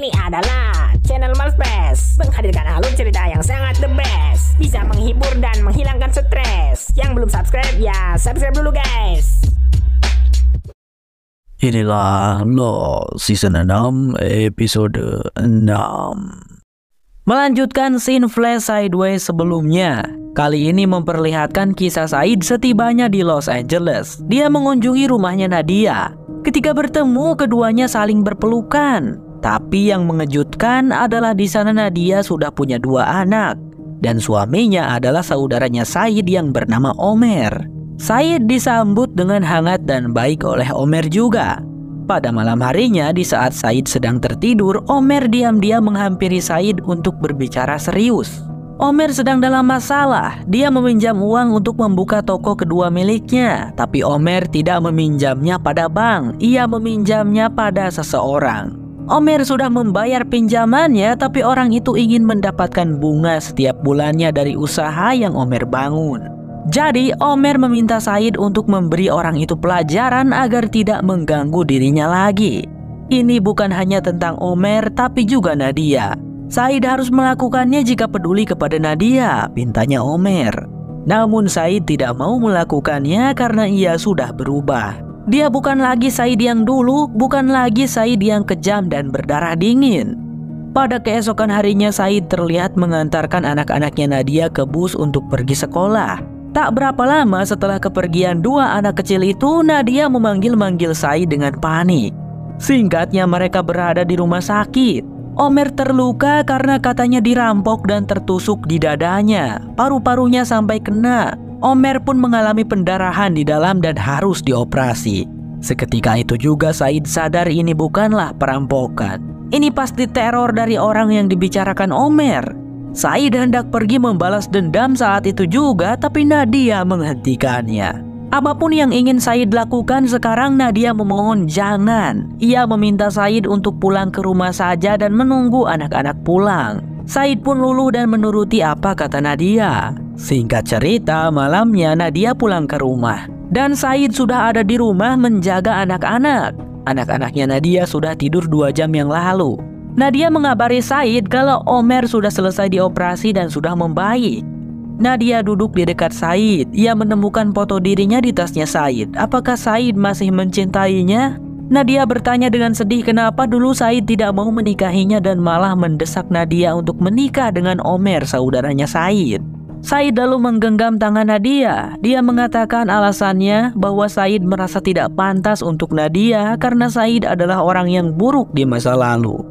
Ini adalah channel Malfresh, menghadirkan alur cerita yang sangat the best, bisa menghibur dan menghilangkan stres. Yang belum subscribe ya subscribe dulu guys. Inilah Lo Season 6 episode 6. Melanjutkan scene flash sideways sebelumnya. Kali ini memperlihatkan kisah Said setibanya di Los Angeles. Dia mengunjungi rumahnya Nadia. Ketika bertemu, keduanya saling berpelukan. Tapi yang mengejutkan adalah di sana Nadia sudah punya 2 anak. Dan suaminya adalah saudaranya Said yang bernama Omer. Said disambut dengan hangat dan baik oleh Omer juga. Pada malam harinya, di saat Said sedang tertidur, Omer diam-diam menghampiri Said untuk berbicara serius. Omer sedang dalam masalah. Dia meminjam uang untuk membuka toko kedua miliknya. Tapi Omer tidak meminjamnya pada bank. Ia meminjamnya pada seseorang. Omer sudah membayar pinjamannya, tapi orang itu ingin mendapatkan bunga setiap bulannya dari usaha yang Omer bangun. Jadi Omer meminta Said untuk memberi orang itu pelajaran agar tidak mengganggu dirinya lagi. Ini bukan hanya tentang Omer, tapi juga Nadia. Said harus melakukannya jika peduli kepada Nadia, pintanya Omer. Namun Said tidak mau melakukannya karena ia sudah berubah. Dia bukan lagi Said yang dulu, bukan lagi Said yang kejam dan berdarah dingin. Pada keesokan harinya Said terlihat mengantarkan anak-anaknya Nadia ke bus untuk pergi sekolah. Tak berapa lama setelah kepergian 2 anak kecil itu, Nadia memanggil-manggil Said dengan panik. Singkatnya mereka berada di rumah sakit. Omer terluka karena katanya dirampok dan tertusuk di dadanya. Paru-parunya sampai kena. Omer pun mengalami pendarahan di dalam dan harus dioperasi. Seketika itu juga Said sadar ini bukanlah perampokan. Ini pasti teror dari orang yang dibicarakan Omer. Said hendak pergi membalas dendam saat itu juga, tapi Nadia menghentikannya. Apapun yang ingin Said lakukan sekarang, Nadia memohon jangan. Ia meminta Said untuk pulang ke rumah saja dan menunggu anak-anak pulang. Said pun luluh dan menuruti apa kata Nadia. Singkat cerita, malamnya Nadia pulang ke rumah. Dan Said sudah ada di rumah menjaga anak-anak. Anak-anaknya Nadia sudah tidur 2 jam yang lalu. Nadia mengabari Said kalau Omer sudah selesai dioperasi dan sudah membaik. Nadia duduk di dekat Said. Ia menemukan foto dirinya di tasnya Said. Apakah Said masih mencintainya? Nadia bertanya dengan sedih kenapa dulu Said tidak mau menikahinya dan malah mendesak Nadia untuk menikah dengan Omer, saudaranya Said. Said lalu menggenggam tangan Nadia. Dia mengatakan alasannya bahwa Said merasa tidak pantas untuk Nadia karena Said adalah orang yang buruk di masa lalu.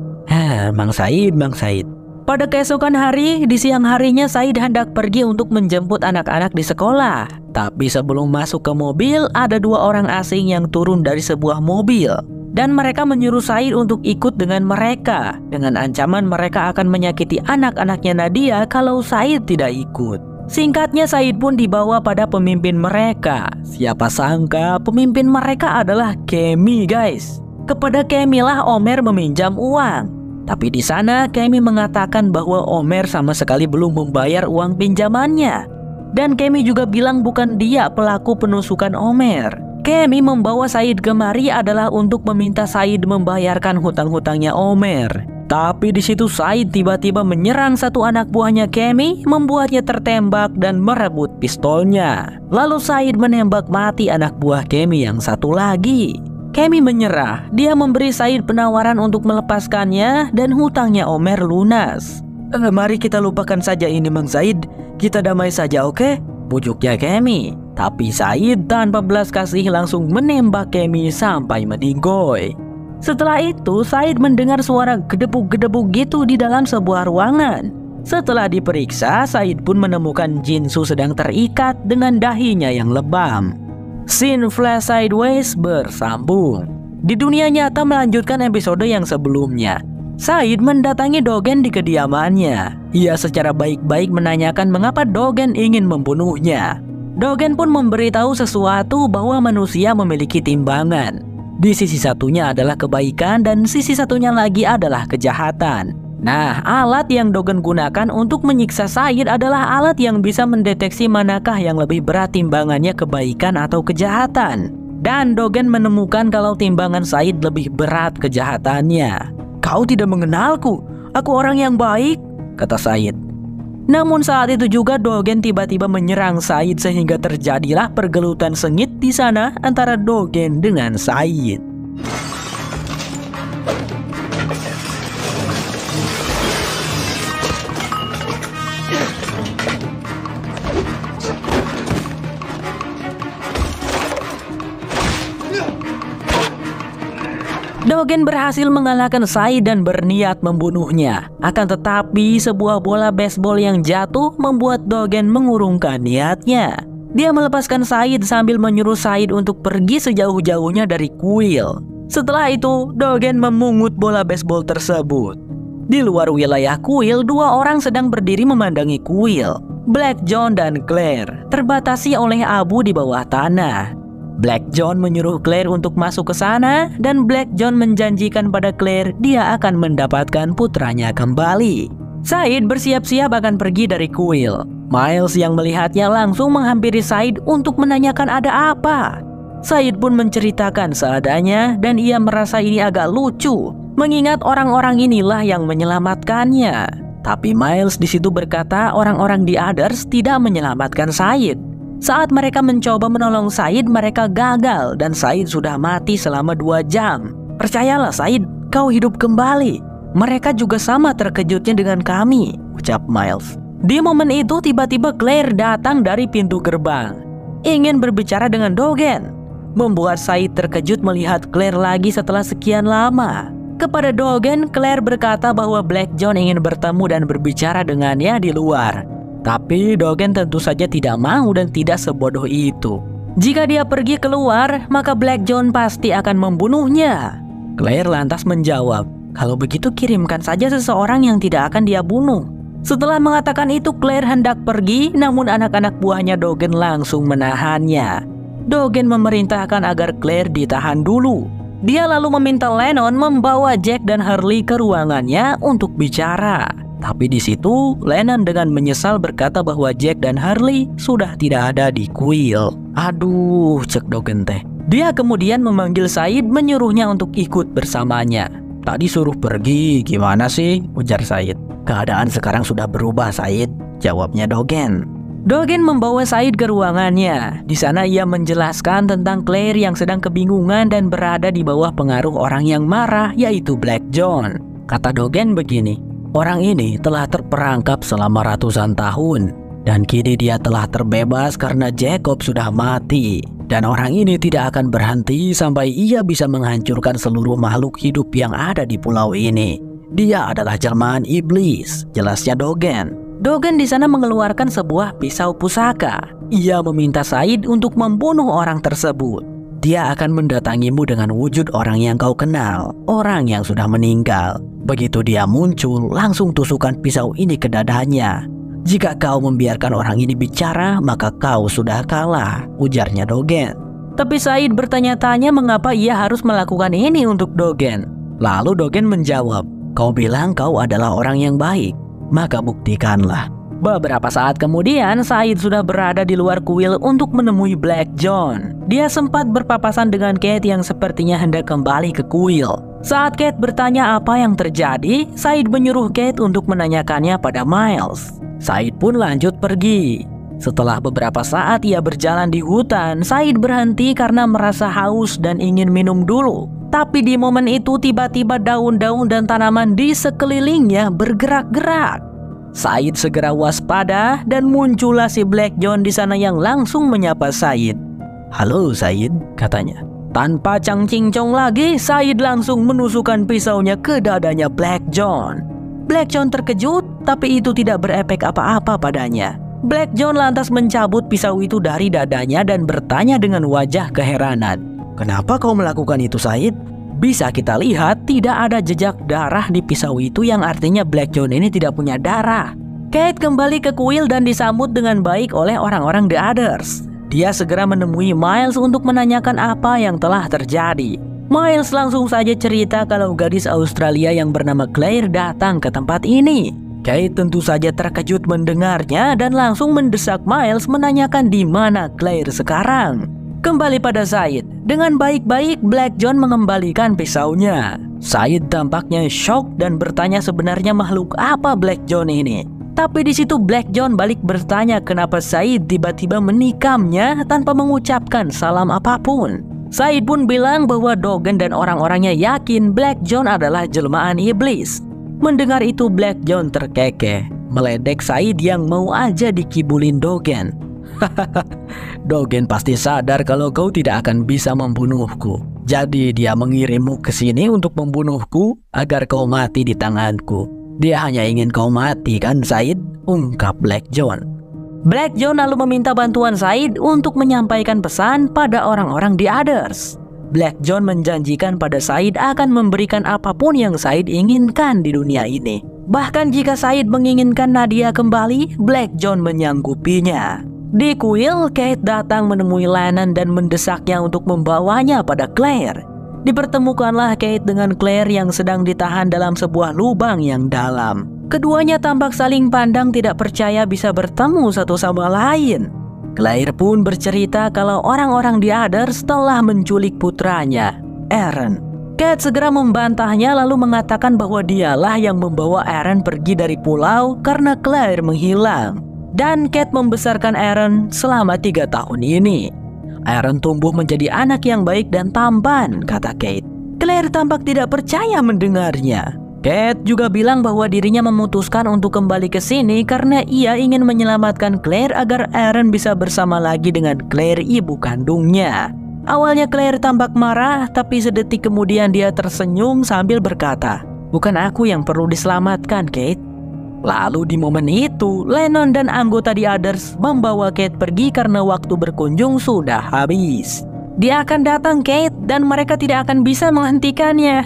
Mang Said. Pada keesokan hari, di siang harinya Said hendak pergi untuk menjemput anak-anak di sekolah. Tapi sebelum masuk ke mobil, ada 2 orang asing yang turun dari sebuah mobil. Dan mereka menyuruh Said untuk ikut dengan mereka. Dengan ancaman mereka akan menyakiti anak-anaknya Nadia kalau Said tidak ikut. Singkatnya Said pun dibawa pada pemimpin mereka. Siapa sangka pemimpin mereka adalah Kemi guys. Kepada Kemi lah Omer meminjam uang. Tapi di sana Kemi mengatakan bahwa Omer sama sekali belum membayar uang pinjamannya. Dan Kemi juga bilang bukan dia pelaku penusukan Omer. Kemi membawa Said kemari adalah untuk meminta Said membayarkan hutang-hutangnya Omer. Tapi di situ Said tiba-tiba menyerang satu anak buahnya Kemi, membuatnya tertembak dan merebut pistolnya. Lalu Said menembak mati anak buah Kemi yang satu lagi. Kemi menyerah. Dia memberi Said penawaran untuk melepaskannya dan hutangnya Omer lunas. Mari kita lupakan saja ini Mang Said. Kita damai saja, oke? Bujuknya Kemi. Tapi Said tanpa belas kasih langsung menembak Kemi sampai meninggoy. Setelah itu Said mendengar suara gedebuk-gedebuk gitu di dalam sebuah ruangan. Setelah diperiksa, Said pun menemukan Jinsu sedang terikat dengan dahinya yang lebam. Scene flash sideways bersambung. Di dunia nyata melanjutkan episode yang sebelumnya. Said mendatangi Dogen di kediamannya. Ia secara baik-baik menanyakan mengapa Dogen ingin membunuhnya. Dogen pun memberitahu sesuatu bahwa manusia memiliki timbangan. Di sisi satunya adalah kebaikan dan sisi satunya lagi adalah kejahatan. Nah, alat yang Dogen gunakan untuk menyiksa Said adalah alat yang bisa mendeteksi manakah yang lebih berat timbangannya kebaikan atau kejahatan. Dan Dogen menemukan kalau timbangan Said lebih berat kejahatannya. Kau tidak mengenalku. Aku orang yang baik, kata Said. Namun saat itu juga Dogen tiba-tiba menyerang Said sehingga terjadilah pergelutan sengit di sana antara Dogen dengan Said. Dogen berhasil mengalahkan Said dan berniat membunuhnya. Akan tetapi sebuah bola baseball yang jatuh membuat Dogen mengurungkan niatnya. Dia melepaskan Said sambil menyuruh Said untuk pergi sejauh-jauhnya dari kuil. Setelah itu, Dogen memungut bola baseball tersebut. Di luar wilayah kuil, dua orang sedang berdiri memandangi kuil. Black John dan Claire terbatasi oleh abu di bawah tanah. Black John menyuruh Claire untuk masuk ke sana dan Black John menjanjikan pada Claire dia akan mendapatkan putranya kembali. Said bersiap-siap akan pergi dari kuil. Miles yang melihatnya langsung menghampiri Said untuk menanyakan ada apa. Said pun menceritakan seadanya dan ia merasa ini agak lucu mengingat orang-orang inilah yang menyelamatkannya. Tapi Miles di situ berkata orang-orang di Others tidak menyelamatkan Said. Saat mereka mencoba menolong Said, mereka gagal dan Said sudah mati selama 2 jam. Percayalah Said, kau hidup kembali. Mereka juga sama terkejutnya dengan kami, ucap Miles. Di momen itu tiba-tiba Claire datang dari pintu gerbang, ingin berbicara dengan Dogen. Membuat Said terkejut melihat Claire lagi setelah sekian lama. Kepada Dogen, Claire berkata bahwa Black John ingin bertemu dan berbicara dengannya di luar. Tapi Dogen tentu saja tidak mau dan tidak sebodoh itu. Jika dia pergi keluar, maka Black John pasti akan membunuhnya. Claire lantas menjawab, kalau begitu kirimkan saja seseorang yang tidak akan dia bunuh. Setelah mengatakan itu, Claire hendak pergi, namun anak-anak buahnya Dogen langsung menahannya. Dogen memerintahkan agar Claire ditahan dulu. Dia lalu meminta Lennon membawa Jack dan Hurley ke ruangannya untuk bicara. Tapi di situ Lennon dengan menyesal berkata bahwa Jack dan Hurley sudah tidak ada di kuil. Aduh, cek Dogen teh. Dia kemudian memanggil Said menyuruhnya untuk ikut bersamanya. Tadi suruh pergi, gimana sih? Ujar Said. Keadaan sekarang sudah berubah Said, jawabnya Dogen. Dogen membawa Said ke ruangannya. Di sana ia menjelaskan tentang Claire yang sedang kebingungan dan berada di bawah pengaruh orang yang marah, yaitu Black John. Kata Dogen begini, orang ini telah terperangkap selama ratusan tahun dan kini dia telah terbebas karena Jacob sudah mati. Dan orang ini tidak akan berhenti sampai ia bisa menghancurkan seluruh makhluk hidup yang ada di pulau ini. Dia adalah jelmaan iblis, jelasnya Dogen. Dogen di sana mengeluarkan sebuah pisau pusaka. Ia meminta Said untuk membunuh orang tersebut. Dia akan mendatangimu dengan wujud orang yang kau kenal, orang yang sudah meninggal. Begitu dia muncul, langsung tusukkan pisau ini ke dadanya. Jika kau membiarkan orang ini bicara, maka kau sudah kalah, ujarnya Dogen. Tapi Said bertanya-tanya mengapa ia harus melakukan ini untuk Dogen. Lalu Dogen menjawab, kau bilang kau adalah orang yang baik, maka buktikanlah. Beberapa saat kemudian, Said sudah berada di luar kuil untuk menemui Black John. Dia sempat berpapasan dengan Kate yang sepertinya hendak kembali ke kuil. Saat Kate bertanya apa yang terjadi, Said menyuruh Kate untuk menanyakannya pada Miles. Said pun lanjut pergi. Setelah beberapa saat ia berjalan di hutan, Said berhenti karena merasa haus dan ingin minum dulu. Tapi di momen itu tiba-tiba daun-daun dan tanaman di sekelilingnya bergerak-gerak. Said segera waspada dan muncullah si Black John di sana yang langsung menyapa Said. Halo Said, katanya. Tanpa cang-cincong lagi, Said langsung menusukkan pisaunya ke dadanya Black John. Black John terkejut, tapi itu tidak berefek apa-apa padanya. Black John lantas mencabut pisau itu dari dadanya dan bertanya dengan wajah keheranan. Kenapa kau melakukan itu Said? Bisa kita lihat tidak ada jejak darah di pisau itu yang artinya Black John ini tidak punya darah. Kate kembali ke kuil dan disambut dengan baik oleh orang-orang The Others. Dia segera menemui Miles untuk menanyakan apa yang telah terjadi. Miles langsung saja cerita kalau gadis Australia yang bernama Claire datang ke tempat ini. Kate tentu saja terkejut mendengarnya dan langsung mendesak Miles menanyakan di mana Claire sekarang. Kembali pada Said. Dengan baik-baik Black John mengembalikan pisaunya. Said tampaknya shock dan bertanya sebenarnya makhluk apa Black John ini. Tapi di situ Black John balik bertanya kenapa Said tiba-tiba menikamnya tanpa mengucapkan salam apapun. Said pun bilang bahwa Dogen dan orang-orangnya yakin Black John adalah jelmaan iblis. Mendengar itu Black John terkekeh, meledek Said yang mau aja dikibulin Dogen. Dogen pasti sadar kalau kau tidak akan bisa membunuhku. Jadi dia mengirimmu ke sini untuk membunuhku agar kau mati di tanganku. Dia hanya ingin kau mati kan Said? Ungkap Black John. Black John lalu meminta bantuan Said untuk menyampaikan pesan pada orang-orang The Others. Black John menjanjikan pada Said akan memberikan apapun yang Said inginkan di dunia ini. Bahkan jika Said menginginkan Nadia kembali, Black John menyanggupinya. Di kuil, Kate datang menemui Lennon dan mendesaknya untuk membawanya pada Claire. Dipertemukanlah Kate dengan Claire yang sedang ditahan dalam sebuah lubang yang dalam. Keduanya tampak saling pandang tidak percaya bisa bertemu satu sama lain. Claire pun bercerita kalau orang-orang The Others telah menculik putranya, Aaron. Kate segera membantahnya lalu mengatakan bahwa dialah yang membawa Aaron pergi dari pulau karena Claire menghilang. Dan Kate membesarkan Aaron selama 3 tahun ini. Aaron tumbuh menjadi anak yang baik dan tampan, kata Kate. Claire tampak tidak percaya mendengarnya. Kate juga bilang bahwa dirinya memutuskan untuk kembali ke sini karena ia ingin menyelamatkan Claire agar Aaron bisa bersama lagi dengan Claire ibu kandungnya. Awalnya Claire tampak marah, tapi sedetik kemudian dia tersenyum sambil berkata, "Bukan aku yang perlu diselamatkan, Kate." Lalu di momen itu, Lennon dan anggota The Others membawa Kate pergi karena waktu berkunjung sudah habis. Dia akan datang, Kate, dan mereka tidak akan bisa menghentikannya.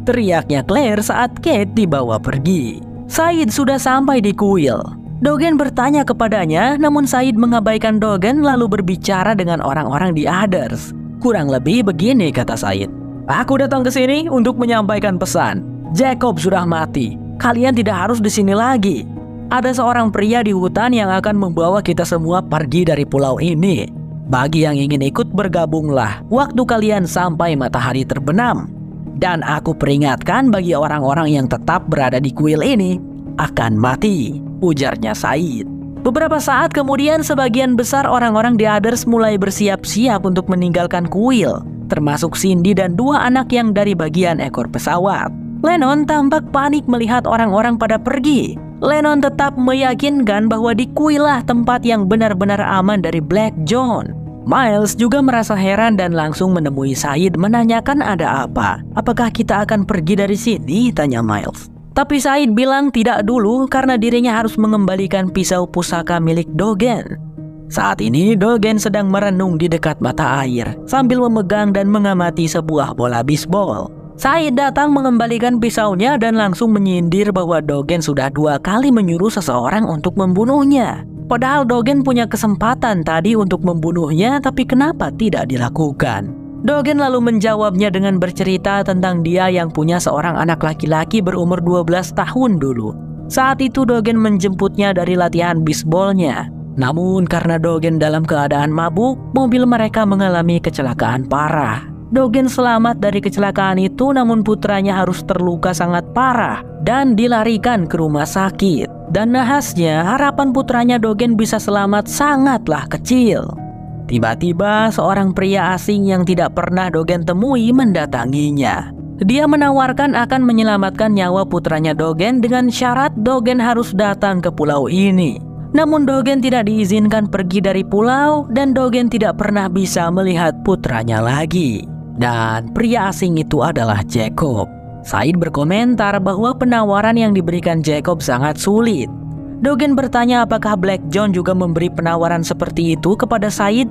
Teriaknya Claire saat Kate dibawa pergi. Said sudah sampai di kuil. Dogen bertanya kepadanya, namun Said mengabaikan Dogen lalu berbicara dengan orang-orang The Others. Kurang lebih begini kata Said. Aku datang ke sini untuk menyampaikan pesan. Jacob sudah mati. Kalian tidak harus di sini lagi. Ada seorang pria di hutan yang akan membawa kita semua pergi dari pulau ini. Bagi yang ingin ikut bergabunglah waktu kalian sampai matahari terbenam. Dan aku peringatkan bagi orang-orang yang tetap berada di kuil ini akan mati, ujarnya Said. Beberapa saat kemudian sebagian besar orang-orang The Others mulai bersiap-siap untuk meninggalkan kuil, termasuk Cindy dan 2 anak yang dari bagian ekor pesawat. Lennon tampak panik melihat orang-orang pada pergi. Lennon tetap meyakinkan bahwa di kuil lah tempat yang benar-benar aman dari Black John. Miles juga merasa heran dan langsung menemui Said menanyakan ada apa. Apakah kita akan pergi dari sini? Tanya Miles. Tapi Said bilang tidak dulu karena dirinya harus mengembalikan pisau pusaka milik Dogen. Saat ini Dogen sedang merenung di dekat mata air sambil memegang dan mengamati sebuah bola bisbol. Said datang mengembalikan pisaunya dan langsung menyindir bahwa Dogen sudah 2 kali menyuruh seseorang untuk membunuhnya. Padahal Dogen punya kesempatan tadi untuk membunuhnya, tapi kenapa tidak dilakukan? Dogen lalu menjawabnya dengan bercerita tentang dia yang punya seorang anak laki-laki berumur 12 tahun dulu. Saat itu Dogen menjemputnya dari latihan bisbolnya. Namun karena Dogen dalam keadaan mabuk, mobil mereka mengalami kecelakaan parah. Dogen selamat dari kecelakaan itu, namun putranya harus terluka sangat parah dan dilarikan ke rumah sakit. Dan nahasnya harapan putranya Dogen bisa selamat sangatlah kecil. Tiba-tiba seorang pria asing yang tidak pernah Dogen temui mendatanginya. Dia menawarkan akan menyelamatkan nyawa putranya Dogen dengan syarat Dogen harus datang ke pulau ini. Namun Dogen tidak diizinkan pergi dari pulau dan Dogen tidak pernah bisa melihat putranya lagi. Dan pria asing itu adalah Jacob. Said berkomentar bahwa penawaran yang diberikan Jacob sangat sulit. Dogen bertanya apakah Black John juga memberi penawaran seperti itu kepada Said.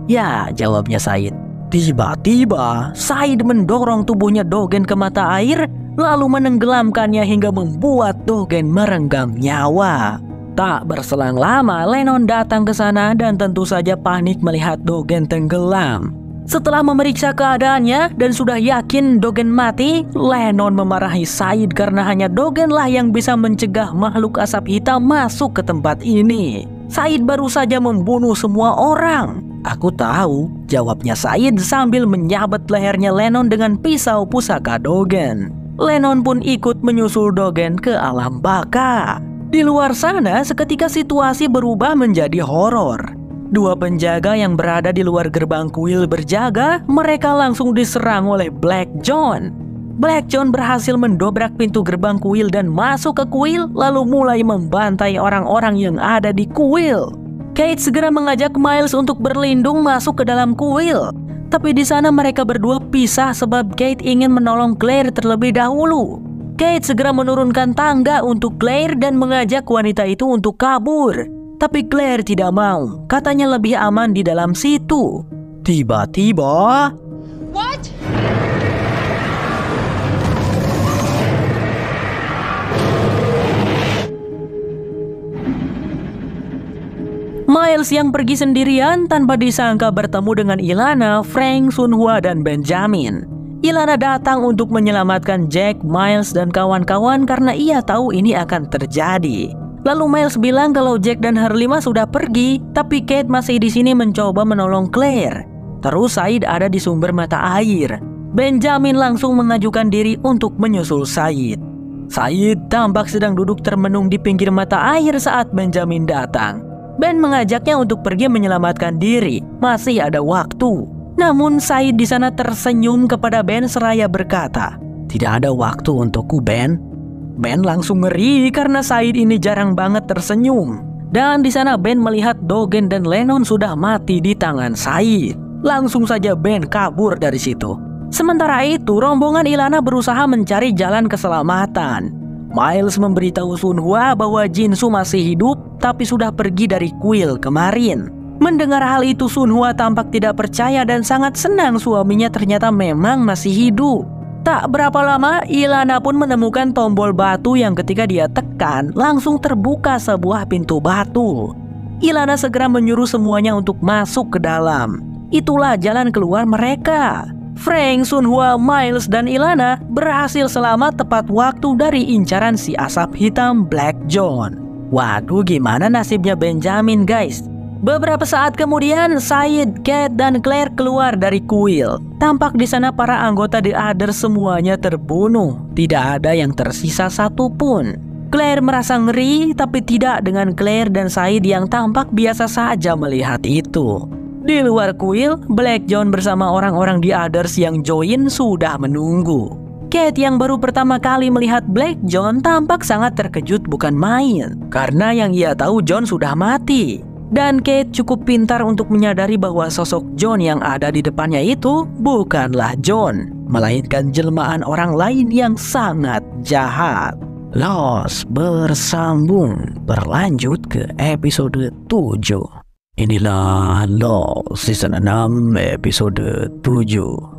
Ya, jawabnya Said. Tiba-tiba Said mendorong tubuhnya Dogen ke mata air lalu menenggelamkannya hingga membuat Dogen merenggang nyawa. Tak berselang lama Lennon datang ke sana dan tentu saja panik melihat Dogen tenggelam. Setelah memeriksa keadaannya dan sudah yakin Dogen mati, Lennon memarahi Said karena hanya Dogenlah yang bisa mencegah makhluk asap hitam masuk ke tempat ini. Said baru saja membunuh semua orang. Aku tahu, jawabnya Said sambil menyabet lehernya Lennon dengan pisau pusaka Dogen. Lennon pun ikut menyusul Dogen ke alam baka. Di luar sana, seketika situasi berubah menjadi horor. Dua penjaga yang berada di luar gerbang kuil berjaga, mereka langsung diserang oleh Black John. Black John berhasil mendobrak pintu gerbang kuil dan masuk ke kuil, lalu mulai membantai orang-orang yang ada di kuil. Kate segera mengajak Miles untuk berlindung masuk ke dalam kuil. Tapi di sana mereka berdua pisah sebab Kate ingin menolong Claire terlebih dahulu. Kate segera menurunkan tangga untuk Claire dan mengajak wanita itu untuk kabur. Tapi Claire tidak mau, katanya lebih aman di dalam situ. Tiba-tiba... What? Miles yang pergi sendirian tanpa disangka bertemu dengan Ilana, Frank, Sunhwa, dan Benjamin. Ilana datang untuk menyelamatkan Jack, Miles, dan kawan-kawan karena ia tahu ini akan terjadi. Lalu Miles bilang kalau Jack dan Harlima sudah pergi, tapi Kate masih di sini mencoba menolong Claire. Terus Said ada di sumber mata air. Benjamin langsung mengajukan diri untuk menyusul Said. Said tampak sedang duduk termenung di pinggir mata air saat Benjamin datang. Ben mengajaknya untuk pergi menyelamatkan diri, masih ada waktu. Namun Said di sana tersenyum kepada Ben seraya berkata, "Tidak ada waktu untukku, Ben." Ben langsung ngeri karena Said ini jarang banget tersenyum. Dan di sana Ben melihat Dogen dan Lennon sudah mati di tangan Said. Langsung saja Ben kabur dari situ. Sementara itu, rombongan Ilana berusaha mencari jalan keselamatan. Miles memberitahu Sunhwa bahwa Jinsu masih hidup tapi sudah pergi dari kuil kemarin. Mendengar hal itu, Sunhwa tampak tidak percaya dan sangat senang suaminya ternyata memang masih hidup. Tak berapa lama, Ilana pun menemukan tombol batu yang ketika dia tekan langsung terbuka sebuah pintu batu. Ilana segera menyuruh semuanya untuk masuk ke dalam. Itulah jalan keluar mereka. Frank, Sunhwa, Miles, dan Ilana berhasil selamat tepat waktu dari incaran si asap hitam Black John. Waduh, gimana nasibnya Benjamin, guys? Beberapa saat kemudian, Said, Kate, dan Claire keluar dari kuil. Tampak di sana para anggota The Others semuanya terbunuh. Tidak ada yang tersisa satupun. Claire merasa ngeri, tapi tidak dengan Claire dan Said yang tampak biasa saja melihat itu. Di luar kuil, Black John bersama orang-orang The Others yang join sudah menunggu. Kate yang baru pertama kali melihat Black John tampak sangat terkejut bukan main, karena yang ia tahu John sudah mati. Dan Kate cukup pintar untuk menyadari bahwa sosok John yang ada di depannya itu bukanlah John, melainkan jelmaan orang lain yang sangat jahat. Los bersambung berlanjut ke episode 7. Inilah Los season 6 episode 7.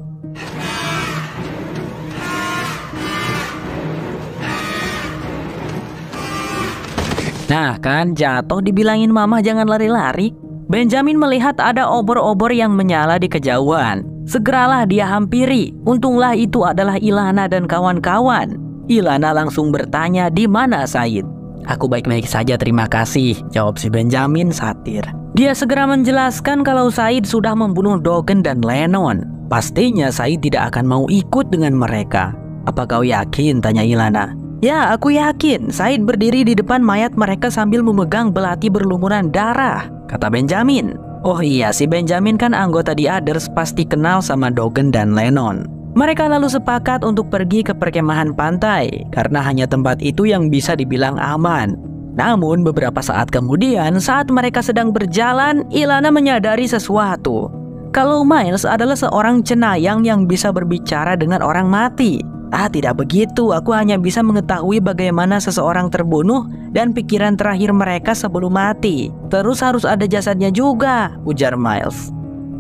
Nah kan, jatuh dibilangin mama jangan lari-lari. Benjamin melihat ada obor-obor yang menyala di kejauhan. Segeralah dia hampiri. Untunglah itu adalah Ilana dan kawan-kawan. Ilana langsung bertanya di mana Said. "Aku baik-baik saja, terima kasih," jawab si Benjamin satir. Dia segera menjelaskan kalau Said sudah membunuh Dogen dan Lennon. Pastinya Said tidak akan mau ikut dengan mereka. "Apa kau yakin?" tanya Ilana. "Ya, aku yakin." Said berdiri di depan mayat mereka sambil memegang belati berlumuran darah, kata Benjamin. Oh iya, si Benjamin kan anggota The Others, pasti kenal sama Dogen dan Lennon. Mereka lalu sepakat untuk pergi ke perkemahan pantai, karena hanya tempat itu yang bisa dibilang aman. Namun beberapa saat kemudian, saat mereka sedang berjalan, Ilana menyadari sesuatu. Kalau Miles adalah seorang cenayang yang bisa berbicara dengan orang mati. Tidak begitu, aku hanya bisa mengetahui bagaimana seseorang terbunuh dan pikiran terakhir mereka sebelum mati. Terus harus ada jasadnya juga, ujar Miles.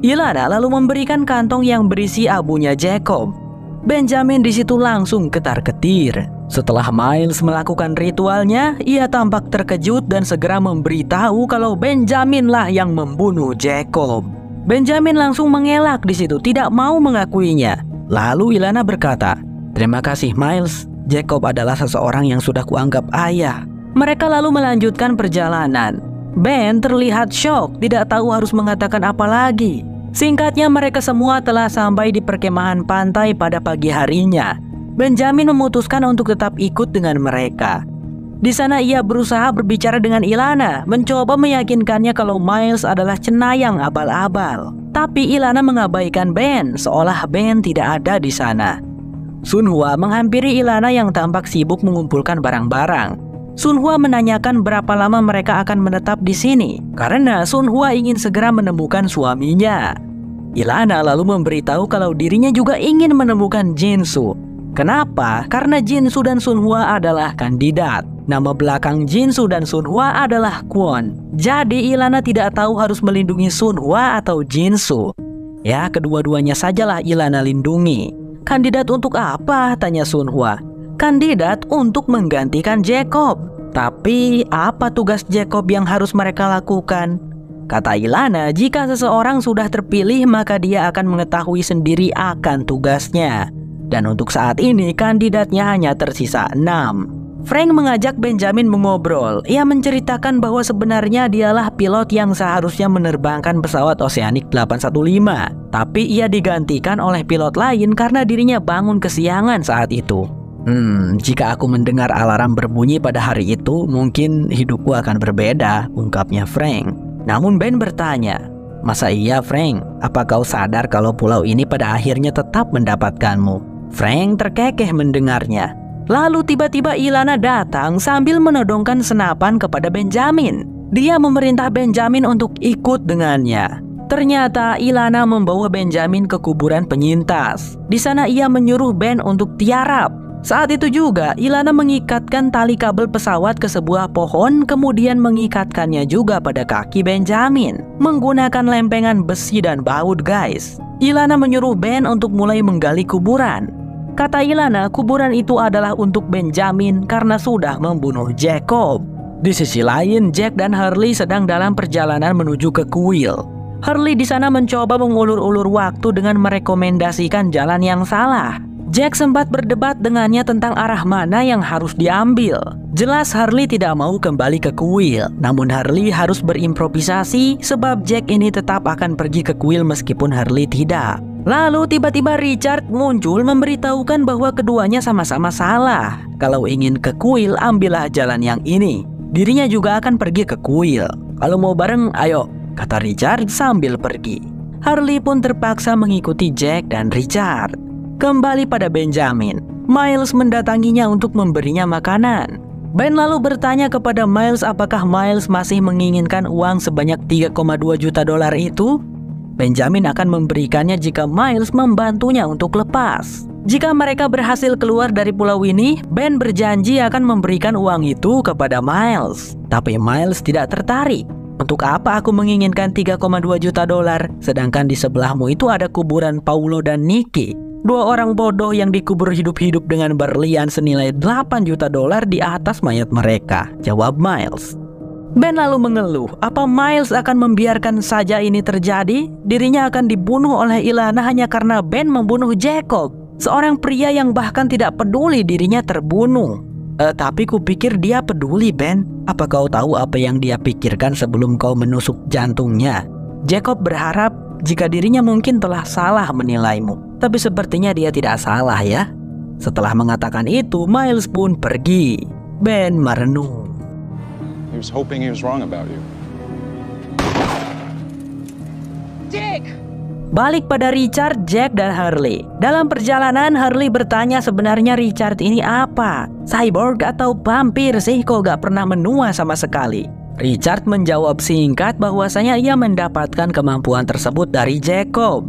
Ilana lalu memberikan kantong yang berisi abunya Jacob. Benjamin di situ langsung ketar-ketir. Setelah Miles melakukan ritualnya, ia tampak terkejut dan segera memberitahu kalau Benjaminlah yang membunuh Jacob. Benjamin langsung mengelak di situ, tidak mau mengakuinya. Lalu Ilana berkata, "Terima kasih Miles, Jacob adalah seseorang yang sudah kuanggap ayah." Mereka lalu melanjutkan perjalanan. Ben terlihat syok, tidak tahu harus mengatakan apa lagi. Singkatnya, mereka semua telah sampai di perkemahan pantai pada pagi harinya. Benjamin memutuskan untuk tetap ikut dengan mereka. Di sana ia berusaha berbicara dengan Ilana, mencoba meyakinkannya kalau Miles adalah cenayang abal-abal. Tapi Ilana mengabaikan Ben, seolah Ben tidak ada di sana. Sunhwa menghampiri Ilana yang tampak sibuk mengumpulkan barang-barang. Sunhwa menanyakan berapa lama mereka akan menetap di sini, karena Sunhwa ingin segera menemukan suaminya. Ilana lalu memberitahu kalau dirinya juga ingin menemukan Jinsu. Kenapa? Karena Jinsu dan Sunhwa adalah kandidat. Nama belakang Jinsu dan Sunhwa adalah Kwon. Jadi Ilana tidak tahu harus melindungi Sunhwa atau Jinsu. Ya, kedua-duanya sajalah Ilana lindungi. Kandidat untuk apa? Tanya Sunhwa. Kandidat untuk menggantikan Jacob. Tapi apa tugas Jacob yang harus mereka lakukan? Kata Ilana, jika seseorang sudah terpilih maka dia akan mengetahui sendiri akan tugasnya. Dan untuk saat ini kandidatnya hanya tersisa 6. Frank mengajak Benjamin mengobrol. Ia menceritakan bahwa sebenarnya dialah pilot yang seharusnya menerbangkan pesawat Oceanic 815. Tapi ia digantikan oleh pilot lain karena dirinya bangun kesiangan saat itu. Jika aku mendengar alarm berbunyi pada hari itu, mungkin hidupku akan berbeda, ungkapnya Frank. Namun Ben bertanya, masa iya Frank? Apa kau sadar kalau pulau ini pada akhirnya tetap mendapatkanmu? Frank terkekeh mendengarnya. Lalu tiba-tiba Ilana datang sambil menodongkan senapan kepada Benjamin. Dia memerintah Benjamin untuk ikut dengannya. Ternyata Ilana membawa Benjamin ke kuburan penyintas. Di sana ia menyuruh Ben untuk tiarap. Saat itu juga Ilana mengikatkan tali kabel pesawat ke sebuah pohon, kemudian mengikatkannya juga pada kaki Benjamin menggunakan lempengan besi dan baut, guys. Ilana menyuruh Ben untuk mulai menggali kuburan. Kata Ilana, kuburan itu adalah untuk Benjamin karena sudah membunuh Jacob. Di sisi lain, Jack dan Hurley sedang dalam perjalanan menuju ke kuil. Hurley di sana mencoba mengulur-ulur waktu dengan merekomendasikan jalan yang salah. Jack sempat berdebat dengannya tentang arah mana yang harus diambil. Jelas Hurley tidak mau kembali ke kuil, namun Hurley harus berimprovisasi sebab Jack ini tetap akan pergi ke kuil meskipun Hurley tidak. Lalu tiba-tiba Richard muncul memberitahukan bahwa keduanya sama-sama salah. Kalau ingin ke kuil, ambillah jalan yang ini. Dirinya juga akan pergi ke kuil. Kalau mau bareng, ayo, kata Richard sambil pergi. Hurley pun terpaksa mengikuti Jack dan Richard. Kembali pada Benjamin, Miles mendatanginya untuk memberinya makanan. Ben lalu bertanya kepada Miles apakah Miles masih menginginkan uang sebanyak 3,2 juta dolar itu. Benjamin akan memberikannya jika Miles membantunya untuk lepas. Jika mereka berhasil keluar dari pulau ini, Ben berjanji akan memberikan uang itu kepada Miles. Tapi Miles tidak tertarik. Untuk apa aku menginginkan 3,2 juta dolar, sedangkan di sebelahmu itu ada kuburan Paulo dan Nikki. Dua orang bodoh yang dikubur hidup-hidup dengan berlian senilai 8 juta dolar di atas mayat mereka, jawab Miles. Ben lalu mengeluh, apa Miles akan membiarkan saja ini terjadi? Dirinya akan dibunuh oleh Ilana hanya karena Ben membunuh Jacob, seorang pria yang bahkan tidak peduli dirinya terbunuh. Tapi kupikir dia peduli, Ben. Apa kau tahu apa yang dia pikirkan sebelum kau menusuk jantungnya? Jacob berharap jika dirinya mungkin telah salah menilaimu, tapi sepertinya dia tidak salah ya. Setelah mengatakan itu, Miles pun pergi. Ben merenung. He was hoping he was wrong about you. Dick! Balik pada Richard, Jack, dan Hurley. Dalam perjalanan, Hurley bertanya sebenarnya Richard ini apa? Cyborg atau vampir sih, kok gak pernah menua sama sekali? Richard menjawab singkat bahwasanya ia mendapatkan kemampuan tersebut dari Jacob.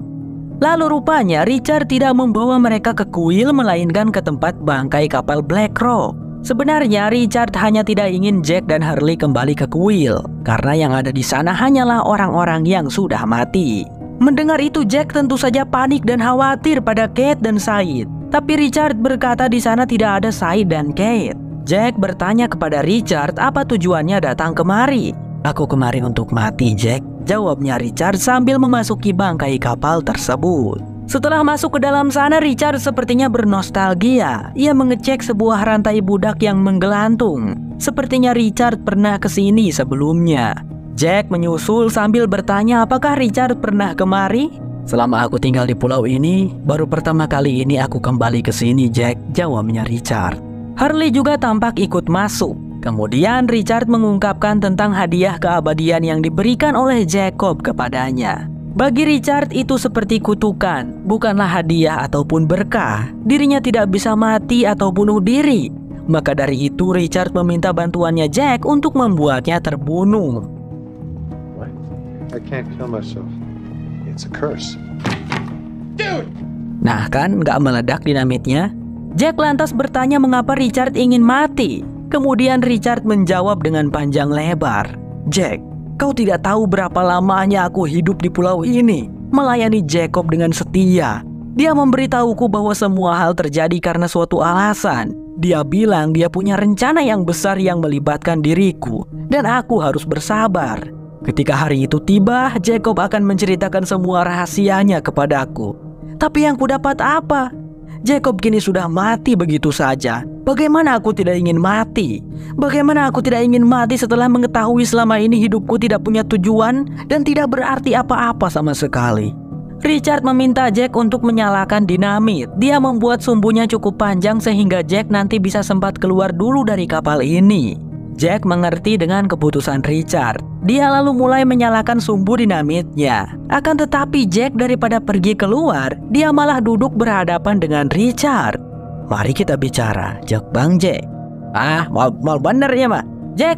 Lalu rupanya Richard tidak membawa mereka ke kuil melainkan ke tempat bangkai kapal Black Rock. Sebenarnya Richard hanya tidak ingin Jack dan Hurley kembali ke kuil karena yang ada di sana hanyalah orang-orang yang sudah mati. Mendengar itu Jack tentu saja panik dan khawatir pada Kate dan Said. Tapi Richard berkata di sana tidak ada Said dan Kate. Jack bertanya kepada Richard apa tujuannya datang kemari. Aku kemari untuk mati, Jack, jawabnya Richard sambil memasuki bangkai kapal tersebut. Setelah masuk ke dalam sana, Richard sepertinya bernostalgia. Ia mengecek sebuah rantai budak yang menggelantung. Sepertinya Richard pernah ke sini sebelumnya. Jack menyusul sambil bertanya apakah Richard pernah kemari. Selama aku tinggal di pulau ini, baru pertama kali ini aku kembali ke sini, Jack, jawabnya Richard. Hurley juga tampak ikut masuk. Kemudian Richard mengungkapkan tentang hadiah keabadian yang diberikan oleh Jacob kepadanya. Bagi Richard itu seperti kutukan, bukanlah hadiah ataupun berkah. Dirinya tidak bisa mati atau bunuh diri. Maka dari itu Richard meminta bantuannya Jack untuk membuatnya terbunuh. I can't kill myself. It's a curse. Nah kan, nggak meledak dinamitnya? Jack lantas bertanya mengapa Richard ingin mati. Kemudian Richard menjawab dengan panjang lebar. Jack, kau tidak tahu berapa lamanya aku hidup di pulau ini, melayani Jacob dengan setia. Dia memberitahuku bahwa semua hal terjadi karena suatu alasan. Dia bilang dia punya rencana yang besar yang melibatkan diriku, dan aku harus bersabar. Ketika hari itu tiba, Jacob akan menceritakan semua rahasianya kepadaku. Tapi yang kudapat apa? Jacob kini sudah mati begitu saja. Bagaimana aku tidak ingin mati? Bagaimana aku tidak ingin mati setelah mengetahui selama ini hidupku tidak punya tujuan dan tidak berarti apa-apa sama sekali? Richard meminta Jack untuk menyalakan dinamit. Dia membuat sumbunya cukup panjang sehingga Jack nanti bisa sempat keluar dulu dari kapal ini. Jack mengerti dengan keputusan Richard. Dia lalu mulai menyalakan sumbu dinamitnya. Akan tetapi Jack daripada pergi keluar, dia malah duduk berhadapan dengan Richard. Mari kita bicara, Jack Bang Jack. Mal bener ya mah. Jack,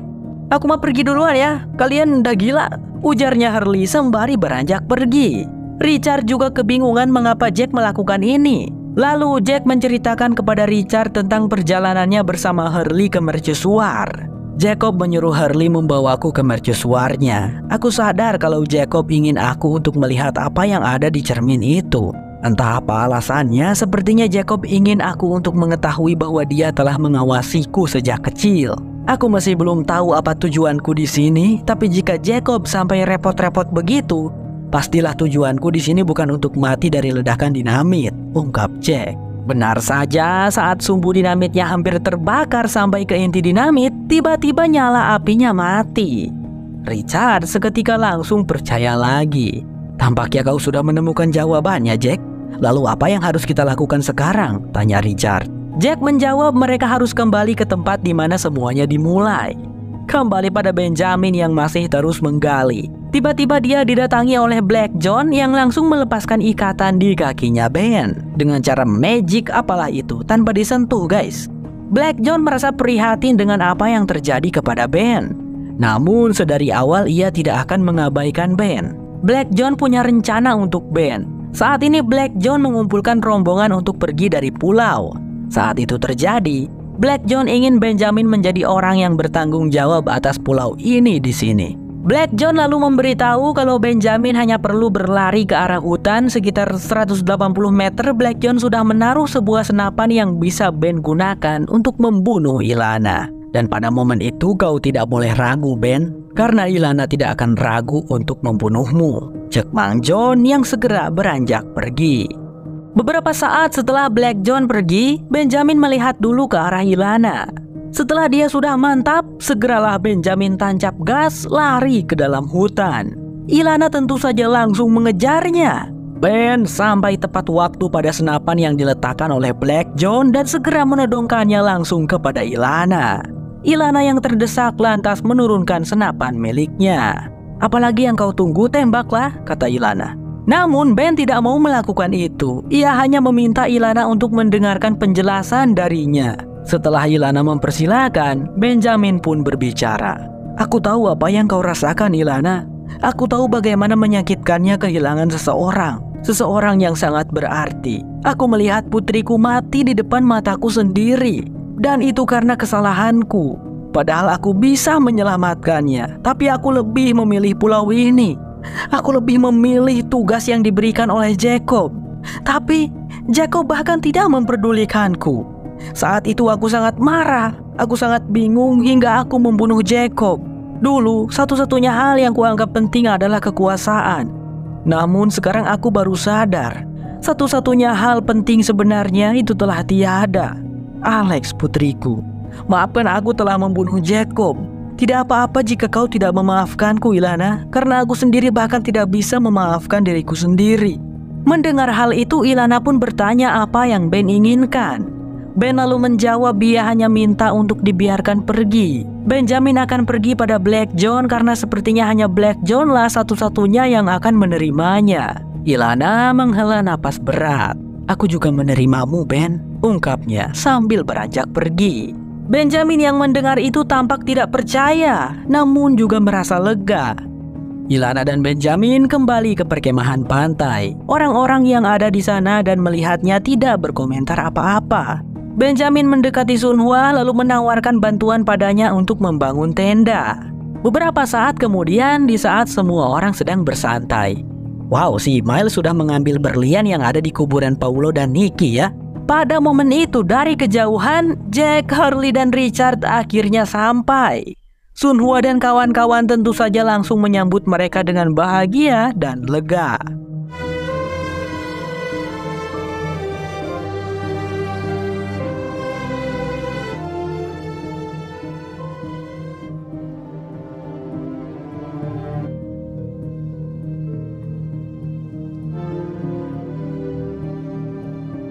aku mau pergi duluan ya. Kalian udah gila, ujarnya Hurley sembari beranjak pergi. Richard juga kebingungan mengapa Jack melakukan ini. Lalu Jack menceritakan kepada Richard tentang perjalanannya bersama Hurley ke mercusuar. Jacob menyuruh Hurley membawaku ke mercusuarnya. Aku sadar kalau Jacob ingin aku untuk melihat apa yang ada di cermin itu. Entah apa alasannya, sepertinya Jacob ingin aku untuk mengetahui bahwa dia telah mengawasiku sejak kecil. Aku masih belum tahu apa tujuanku di sini, tapi jika Jacob sampai repot-repot begitu, pastilah tujuanku di sini bukan untuk mati dari ledakan dinamit, ungkap Jack. Benar saja, saat sumbu dinamitnya hampir terbakar sampai ke inti dinamit, tiba-tiba nyala apinya mati. Richard seketika langsung percaya lagi. Tampaknya kau sudah menemukan jawabannya, Jack. Lalu apa yang harus kita lakukan sekarang? Tanya Richard. Jack menjawab mereka harus kembali ke tempat di mana semuanya dimulai. Kembali pada Benjamin yang masih terus menggali. Tiba-tiba dia didatangi oleh Black John yang langsung melepaskan ikatan di kakinya Ben. Dengan cara magic apalah itu, tanpa disentuh guys. Black John merasa prihatin dengan apa yang terjadi kepada Ben. Namun sedari awal ia tidak akan mengabaikan Ben. Black John punya rencana untuk Ben. Saat ini Black John mengumpulkan rombongan untuk pergi dari pulau. Saat itu terjadi, Black John ingin Benjamin menjadi orang yang bertanggung jawab atas pulau ini di sini. Black John lalu memberitahu kalau Benjamin hanya perlu berlari ke arah hutan sekitar 180 meter. Black John sudah menaruh sebuah senapan yang bisa Ben gunakan untuk membunuh Ilana. Dan pada momen itu kau tidak boleh ragu Ben, karena Ilana tidak akan ragu untuk membunuhmu, cek Mang John yang segera beranjak pergi. Beberapa saat setelah Black John pergi, Benjamin melihat dulu ke arah Ilana. Setelah dia sudah mantap, segeralah Benjamin tancap gas lari ke dalam hutan. Ilana tentu saja langsung mengejarnya. Ben sampai tepat waktu pada senapan yang diletakkan oleh Black John dan segera menodongkannya langsung kepada Ilana. Ilana yang terdesak lantas menurunkan senapan miliknya. Apalagi yang kau tunggu, tembaklah, kata Ilana. Namun Ben tidak mau melakukan itu. Ia hanya meminta Ilana untuk mendengarkan penjelasan darinya. Setelah Ilana mempersilahkan, Benjamin pun berbicara. Aku tahu apa yang kau rasakan, Ilana. Aku tahu bagaimana menyakitkannya kehilangan seseorang. Seseorang yang sangat berarti. Aku melihat putriku mati di depan mataku sendiri. Dan itu karena kesalahanku. Padahal aku bisa menyelamatkannya. Tapi aku lebih memilih pulau ini. Aku lebih memilih tugas yang diberikan oleh Jacob. Tapi Jacob bahkan tidak memperdulikanku. Saat itu aku sangat marah. Aku sangat bingung hingga aku membunuh Jacob. Dulu satu-satunya hal yang kuanggap penting adalah kekuasaan. Namun sekarang aku baru sadar, satu-satunya hal penting sebenarnya itu telah tiada. Alex putriku, maafkan aku telah membunuh Jacob. Tidak apa-apa jika kau tidak memaafkanku, Ilana, karena aku sendiri bahkan tidak bisa memaafkan diriku sendiri. Mendengar hal itu, Ilana pun bertanya apa yang Ben inginkan. Ben lalu menjawab dia hanya minta untuk dibiarkan pergi. Benjamin akan pergi pada Black John karena sepertinya hanya Black John lah satu-satunya yang akan menerimanya. Ilana menghela napas berat. Aku juga menerimamu, Ben, ungkapnya sambil beranjak pergi. Benjamin yang mendengar itu tampak tidak percaya, namun juga merasa lega. Ilana dan Benjamin kembali ke perkemahan pantai. Orang-orang yang ada di sana dan melihatnya tidak berkomentar apa-apa. Benjamin mendekati Sunhwa lalu menawarkan bantuan padanya untuk membangun tenda. Beberapa saat kemudian, di saat semua orang sedang bersantai. Wow, si Miles sudah mengambil berlian yang ada di kuburan Paulo dan Nikki ya. Pada momen itu dari kejauhan, Jack, Hurley, dan Richard akhirnya sampai. Sunhwa dan kawan-kawan tentu saja langsung menyambut mereka dengan bahagia dan lega.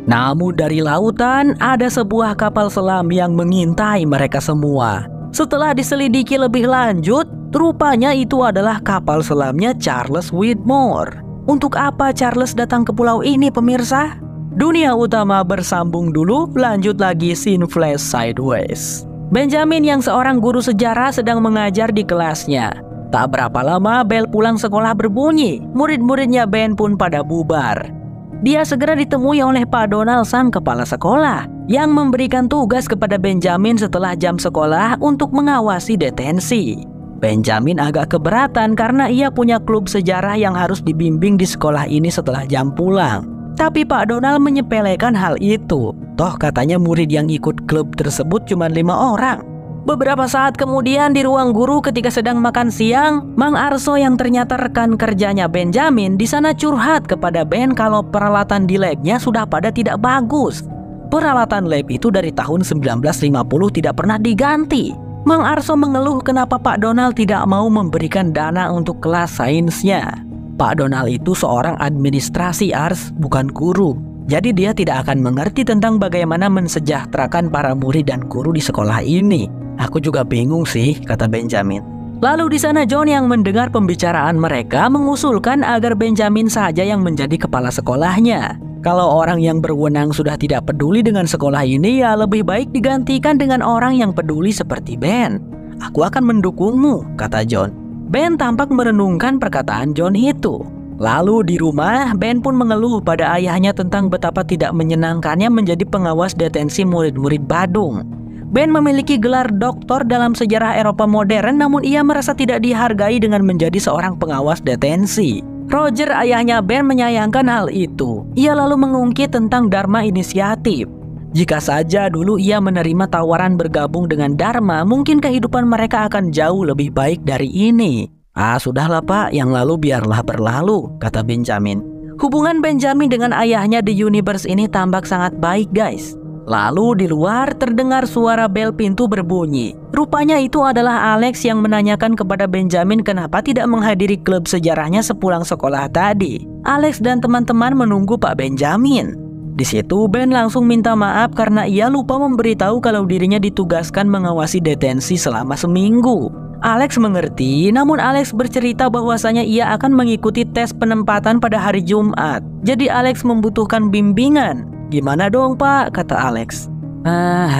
Namun dari lautan ada sebuah kapal selam yang mengintai mereka semua. Setelah diselidiki lebih lanjut, rupanya itu adalah kapal selamnya Charles Widmore. Untuk apa Charles datang ke pulau ini, pemirsa? Dunia utama bersambung dulu, lanjut lagi scene flash sideways. Benjamin yang seorang guru sejarah sedang mengajar di kelasnya. Tak berapa lama bel pulang sekolah berbunyi, murid-muridnya Ben pun pada bubar. Dia segera ditemui oleh Pak Donald sang kepala sekolah yang memberikan tugas kepada Benjamin setelah jam sekolah untuk mengawasi detensi. Benjamin agak keberatan karena ia punya klub sejarah yang harus dibimbing di sekolah ini setelah jam pulang. Tapi Pak Donald menyepelekan hal itu. Toh katanya murid yang ikut klub tersebut cuma 5 orang. Beberapa saat kemudian di ruang guru ketika sedang makan siang, Mang Arso yang ternyata rekan kerjanya Benjamin di sana curhat kepada Ben kalau peralatan di labnya sudah pada tidak bagus. Peralatan lab itu dari tahun 1950 tidak pernah diganti. Mang Arso mengeluh kenapa Pak Donald tidak mau memberikan dana untuk kelas sainsnya. Pak Donald itu seorang administrasi Ars, bukan guru. Jadi dia tidak akan mengerti tentang bagaimana mensejahterakan para murid dan guru di sekolah ini. Aku juga bingung sih, kata Benjamin. Lalu di sana John yang mendengar pembicaraan mereka mengusulkan agar Benjamin saja yang menjadi kepala sekolahnya. Kalau orang yang berwenang sudah tidak peduli dengan sekolah ini, ya lebih baik digantikan dengan orang yang peduli seperti Ben. Aku akan mendukungmu, kata John. Ben tampak merenungkan perkataan John itu. Lalu di rumah, Ben pun mengeluh pada ayahnya tentang betapa tidak menyenangkannya menjadi pengawas detensi murid-murid Badung. Ben memiliki gelar doktor dalam sejarah Eropa modern, namun ia merasa tidak dihargai dengan menjadi seorang pengawas detensi. Roger, ayahnya Ben, menyayangkan hal itu. Ia lalu mengungkit tentang Dharma Inisiatif. Jika saja dulu ia menerima tawaran bergabung dengan Dharma, mungkin kehidupan mereka akan jauh lebih baik dari ini. Sudahlah Pak, yang lalu biarlah berlalu, kata Benjamin. Hubungan Benjamin dengan ayahnya di Universe ini tampak sangat baik, guys. Lalu di luar terdengar suara bel pintu berbunyi. Rupanya itu adalah Alex yang menanyakan kepada Benjamin kenapa tidak menghadiri klub sejarahnya sepulang sekolah tadi. Alex dan teman-teman menunggu Pak Benjamin. Di situ Ben langsung minta maaf karena ia lupa memberitahu kalau dirinya ditugaskan mengawasi detensi selama seminggu. Alex mengerti, namun Alex bercerita bahwasanya ia akan mengikuti tes penempatan pada hari Jumat. Jadi Alex membutuhkan bimbingan. Gimana dong Pak, kata Alex.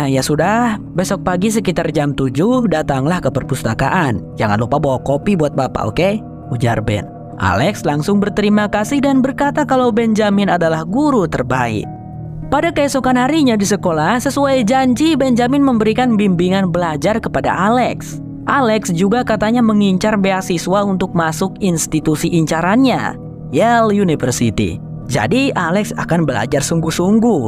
Ya sudah, besok pagi sekitar jam 7 datanglah ke perpustakaan. Jangan lupa bawa kopi buat Bapak, oke? Ujar Ben. Alex langsung berterima kasih dan berkata kalau Benjamin adalah guru terbaik. Pada keesokan harinya di sekolah, sesuai janji Benjamin memberikan bimbingan belajar kepada Alex. Alex juga katanya mengincar beasiswa untuk masuk institusi incarannya, Yale University. Jadi Alex akan belajar sungguh-sungguh.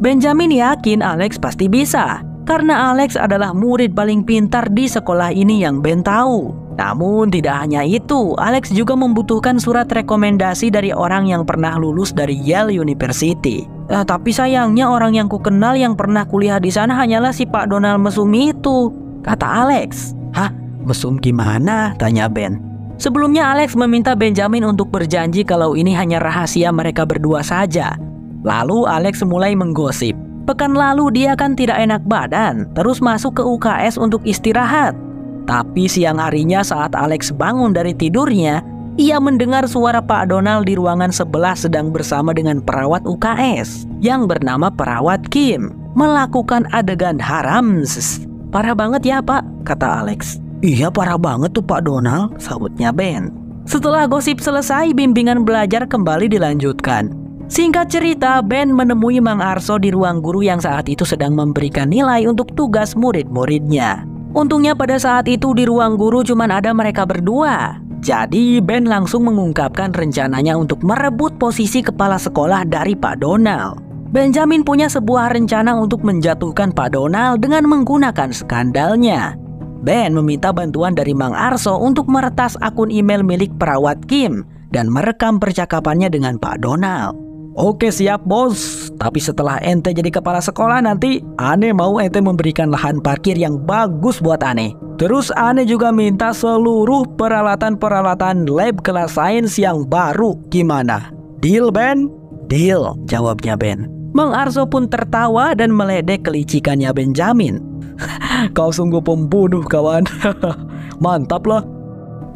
Benjamin yakin Alex pasti bisa, karena Alex adalah murid paling pintar di sekolah ini yang Ben tahu. Namun tidak hanya itu, Alex juga membutuhkan surat rekomendasi dari orang yang pernah lulus dari Yale University. Tapi sayangnya orang yang kukenal yang pernah kuliah di sana hanyalah si Pak Donald Mesum itu, kata Alex. Hah? Mesum gimana? Tanya Ben. Sebelumnya Alex meminta Benjamin untuk berjanji kalau ini hanya rahasia mereka berdua saja. Lalu Alex mulai menggosip. Pekan lalu dia kan tidak enak badan, terus masuk ke UKS untuk istirahat. Tapi siang harinya saat Alex bangun dari tidurnya, ia mendengar suara Pak Donald di ruangan sebelah sedang bersama dengan perawat UKS yang bernama perawat Kim melakukan adegan haram. Parah banget ya Pak, kata Alex. Iya parah banget tuh Pak Donald, sahutnya Ben. Setelah gosip selesai, bimbingan belajar kembali dilanjutkan. Singkat cerita, Ben menemui Mang Arso di ruang guru yang saat itu sedang memberikan nilai untuk tugas murid-muridnya. Untungnya pada saat itu di ruang guru cuma ada mereka berdua. Jadi Ben langsung mengungkapkan rencananya untuk merebut posisi kepala sekolah dari Pak Donald. Benjamin punya sebuah rencana untuk menjatuhkan Pak Donald dengan menggunakan skandalnya. Ben meminta bantuan dari Mang Arso untuk meretas akun email milik perawat Kim dan merekam percakapannya dengan Pak Donald. Oke siap bos, tapi setelah ente jadi kepala sekolah nanti Ane mau ente memberikan lahan parkir yang bagus buat Ane. Terus Ane juga minta seluruh peralatan-peralatan lab kelas sains yang baru. Gimana? Deal Ben? Deal, jawabnya Ben. Mang Arso pun tertawa dan meledek kelicikannya Benjamin. Kau sungguh pembunuh kawan. Mantap lah.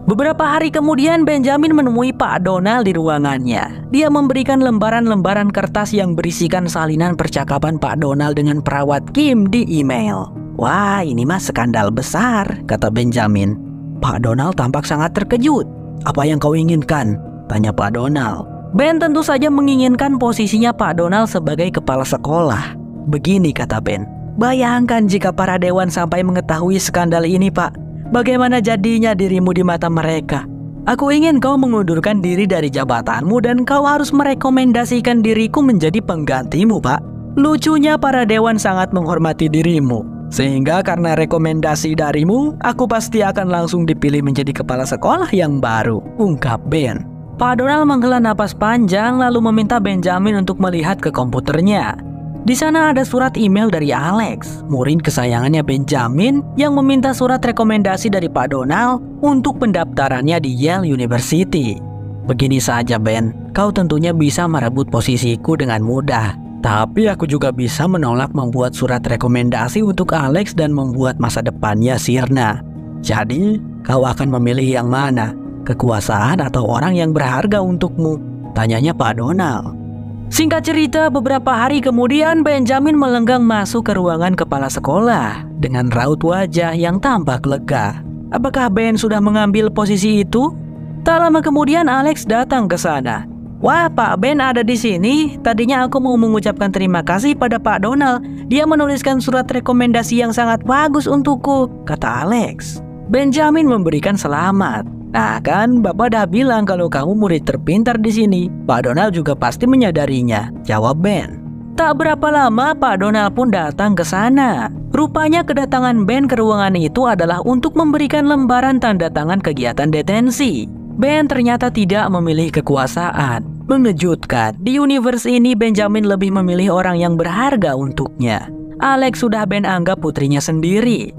Beberapa hari kemudian Benjamin menemui Pak Donald di ruangannya. Dia memberikan lembaran-lembaran kertas yang berisikan salinan percakapan Pak Donald dengan perawat Kim di email. Wah, ini mah skandal besar, kata Benjamin. Pak Donald tampak sangat terkejut. Apa yang kau inginkan? Tanya Pak Donald. Ben tentu saja menginginkan posisinya Pak Donald sebagai kepala sekolah. Begini kata Ben. Bayangkan jika para dewan sampai mengetahui skandal ini Pak. Bagaimana jadinya dirimu di mata mereka? Aku ingin kau mengundurkan diri dari jabatanmu dan kau harus merekomendasikan diriku menjadi penggantimu, Pak. Lucunya para dewan sangat menghormati dirimu. Sehingga karena rekomendasi darimu, aku pasti akan langsung dipilih menjadi kepala sekolah yang baru, ungkap Ben. Pak Donald menghela napas panjang lalu meminta Benjamin untuk melihat ke komputernya. Di sana ada surat email dari Alex, murid kesayangannya Benjamin, yang meminta surat rekomendasi dari Pak Donald untuk pendaftarannya di Yale University. Begini saja Ben, kau tentunya bisa merebut posisiku dengan mudah. Tapi aku juga bisa menolak membuat surat rekomendasi untuk Alex dan membuat masa depannya sirna. Jadi, kau akan memilih yang mana? Kekuasaan atau orang yang berharga untukmu? Tanyanya Pak Donald. Singkat cerita, beberapa hari kemudian Benjamin melenggang masuk ke ruangan kepala sekolah dengan raut wajah yang tampak lega. Apakah Ben sudah mengambil posisi itu? Tak lama kemudian Alex datang ke sana. Wah, Pak Ben ada di sini. Tadinya aku mau mengucapkan terima kasih pada Pak Donald. Dia menuliskan surat rekomendasi yang sangat bagus untukku, kata Alex. Benjamin memberikan selamat. Nah kan, Bapak dah bilang kalau kamu murid terpintar di sini. Pak Donald juga pasti menyadarinya, jawab Ben. Tak berapa lama Pak Donald pun datang ke sana. Rupanya kedatangan Ben ke ruangan itu adalah untuk memberikan lembaran tanda tangan kegiatan detensi. Ben ternyata tidak memilih kekuasaan. Mengejutkan, di universe ini Benjamin lebih memilih orang yang berharga untuknya. Alex sudah Ben anggap putrinya sendiri.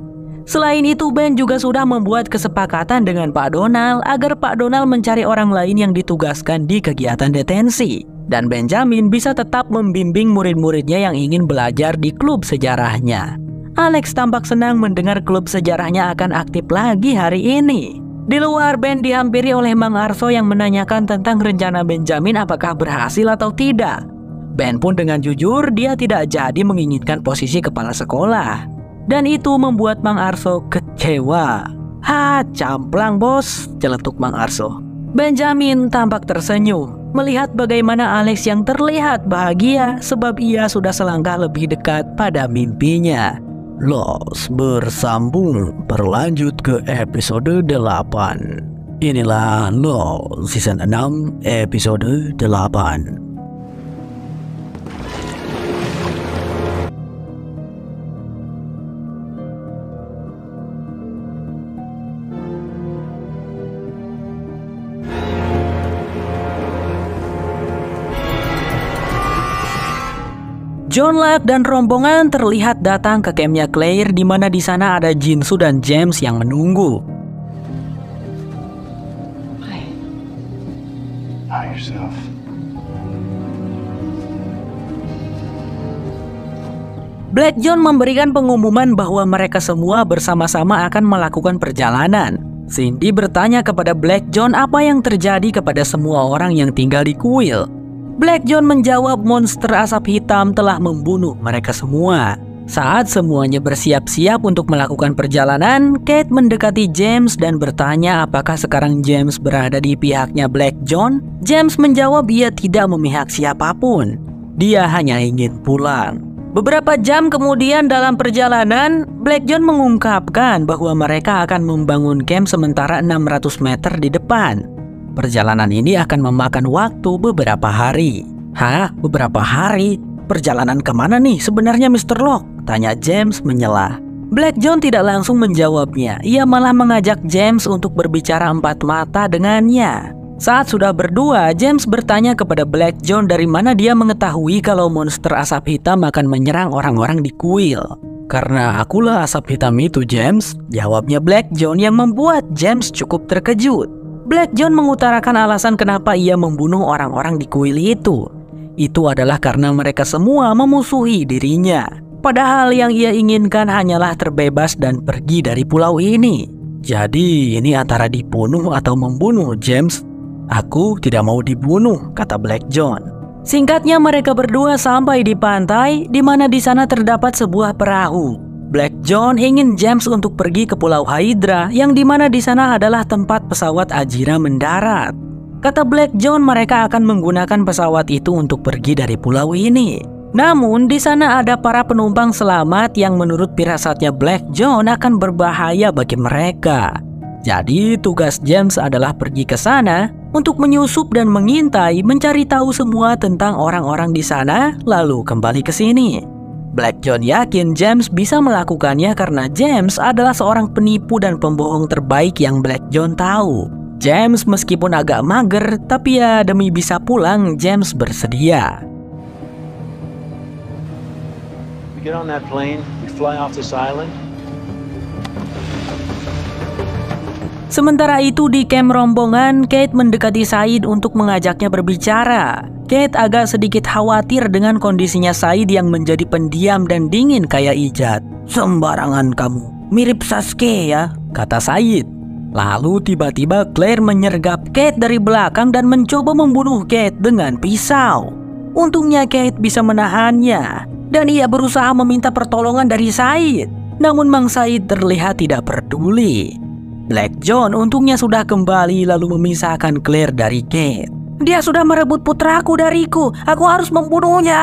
Selain itu, Ben juga sudah membuat kesepakatan dengan Pak Donald agar Pak Donald mencari orang lain yang ditugaskan di kegiatan detensi. Dan Benjamin bisa tetap membimbing murid-muridnya yang ingin belajar di klub sejarahnya. Alex tampak senang mendengar klub sejarahnya akan aktif lagi hari ini. Di luar, Ben dihampiri oleh Mang Arso yang menanyakan tentang rencana Benjamin apakah berhasil atau tidak. Ben pun dengan jujur dia tidak jadi menginginkan posisi kepala sekolah. Dan itu membuat Mang Arso kecewa. Ha, camplang bos, celetuk Mang Arso. Benjamin tampak tersenyum melihat bagaimana Alex yang terlihat bahagia sebab ia sudah selangkah lebih dekat pada mimpinya. Los bersambung berlanjut ke episode 8. Inilah Los season 6 episode 8. John Locke dan rombongan terlihat datang ke campnya Claire di mana di sana ada Jinsu dan James yang menunggu. yourself. Black John memberikan pengumuman bahwa mereka semua bersama-sama akan melakukan perjalanan. Cindy bertanya kepada Black John apa yang terjadi kepada semua orang yang tinggal di kuil. Black John menjawab monster asap hitam telah membunuh mereka semua. Saat semuanya bersiap-siap untuk melakukan perjalanan, Kate mendekati James dan bertanya apakah sekarang James berada di pihaknya Black John. James menjawab ia tidak memihak siapapun. Dia hanya ingin pulang. Beberapa jam kemudian dalam perjalanan, Black John mengungkapkan bahwa mereka akan membangun camp sementara 600 meter di depan. Perjalanan ini akan memakan waktu beberapa hari. Hah? Beberapa hari? Perjalanan kemana nih sebenarnya Mr. Locke? Tanya James menyela. Black John tidak langsung menjawabnya. Ia malah mengajak James untuk berbicara empat mata dengannya. Saat sudah berdua, James bertanya kepada Black John dari mana dia mengetahui kalau monster asap hitam akan menyerang orang-orang di kuil. Karena akulah asap hitam itu, James, jawabnya Black John yang membuat James cukup terkejut. Black John mengutarakan alasan kenapa ia membunuh orang-orang di kuil itu. Itu adalah karena mereka semua memusuhi dirinya. Padahal yang ia inginkan hanyalah terbebas dan pergi dari pulau ini. Jadi ini antara dibunuh atau membunuh, James. Aku tidak mau dibunuh, kata Black John. Singkatnya mereka berdua sampai di pantai, di mana di sana terdapat sebuah perahu. Black John ingin James untuk pergi ke Pulau Hydra, yang di mana di sana adalah tempat pesawat Ajira mendarat. Kata Black John mereka akan menggunakan pesawat itu untuk pergi dari pulau ini. Namun di sana ada para penumpang selamat yang menurut firasatnya Black John akan berbahaya bagi mereka. Jadi tugas James adalah pergi ke sana untuk menyusup dan mengintai, mencari tahu semua tentang orang-orang di sana, lalu kembali ke sini. Black John yakin James bisa melakukannya karena James adalah seorang penipu dan pembohong terbaik yang Black John tahu. James meskipun agak mager, tapi ya demi bisa pulang, James bersedia. We get on that plane, we fly off this island. Sementara itu di camp rombongan, Kate mendekati Said untuk mengajaknya berbicara. Kate agak sedikit khawatir dengan kondisinya Said yang menjadi pendiam dan dingin kayak Ijat. Sembarangan kamu, mirip Sasuke ya, kata Said. Lalu tiba-tiba Claire menyergap Kate dari belakang dan mencoba membunuh Kate dengan pisau. Untungnya Kate bisa menahannya dan ia berusaha meminta pertolongan dari Said. Namun Mang Said terlihat tidak peduli. Black John untungnya sudah kembali lalu memisahkan Claire dari Kate. Dia sudah merebut putraku dariku, aku harus membunuhnya,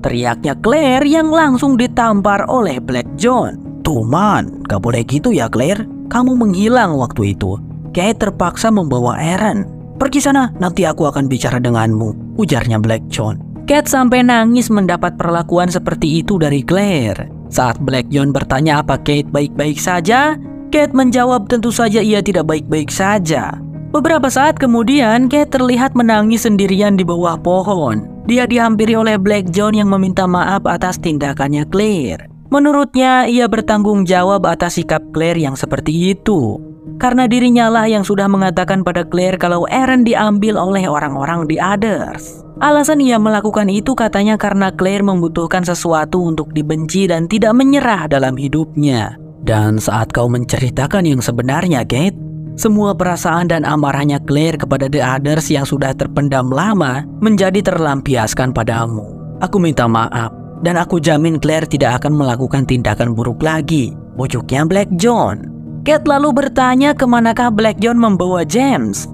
teriaknya Claire yang langsung ditampar oleh Black John. Tuman, gak boleh gitu ya Claire, kamu menghilang waktu itu. Kate terpaksa membawa Aaron. Pergi sana, nanti aku akan bicara denganmu, ujarnya Black John. Kate sampai nangis mendapat perlakuan seperti itu dari Claire. Saat Black John bertanya apa Kate baik-baik saja, Kate menjawab tentu saja ia tidak baik-baik saja. Beberapa saat kemudian, Kate terlihat menangis sendirian di bawah pohon. Dia dihampiri oleh Black John yang meminta maaf atas tindakannya Claire. Menurutnya, ia bertanggung jawab atas sikap Claire yang seperti itu. Karena dirinya lah yang sudah mengatakan pada Claire kalau Aaron diambil oleh orang-orang The Others. Alasan ia melakukan itu katanya karena Claire membutuhkan sesuatu untuk dibenci dan tidak menyerah dalam hidupnya. Dan saat kau menceritakan yang sebenarnya, Kate, semua perasaan dan amarahnya Claire kepada The Others yang sudah terpendam lama menjadi terlampiaskan padamu. Aku minta maaf, dan aku jamin Claire tidak akan melakukan tindakan buruk lagi, bujuknya Black John. Kate lalu bertanya kemanakah Black John membawa James.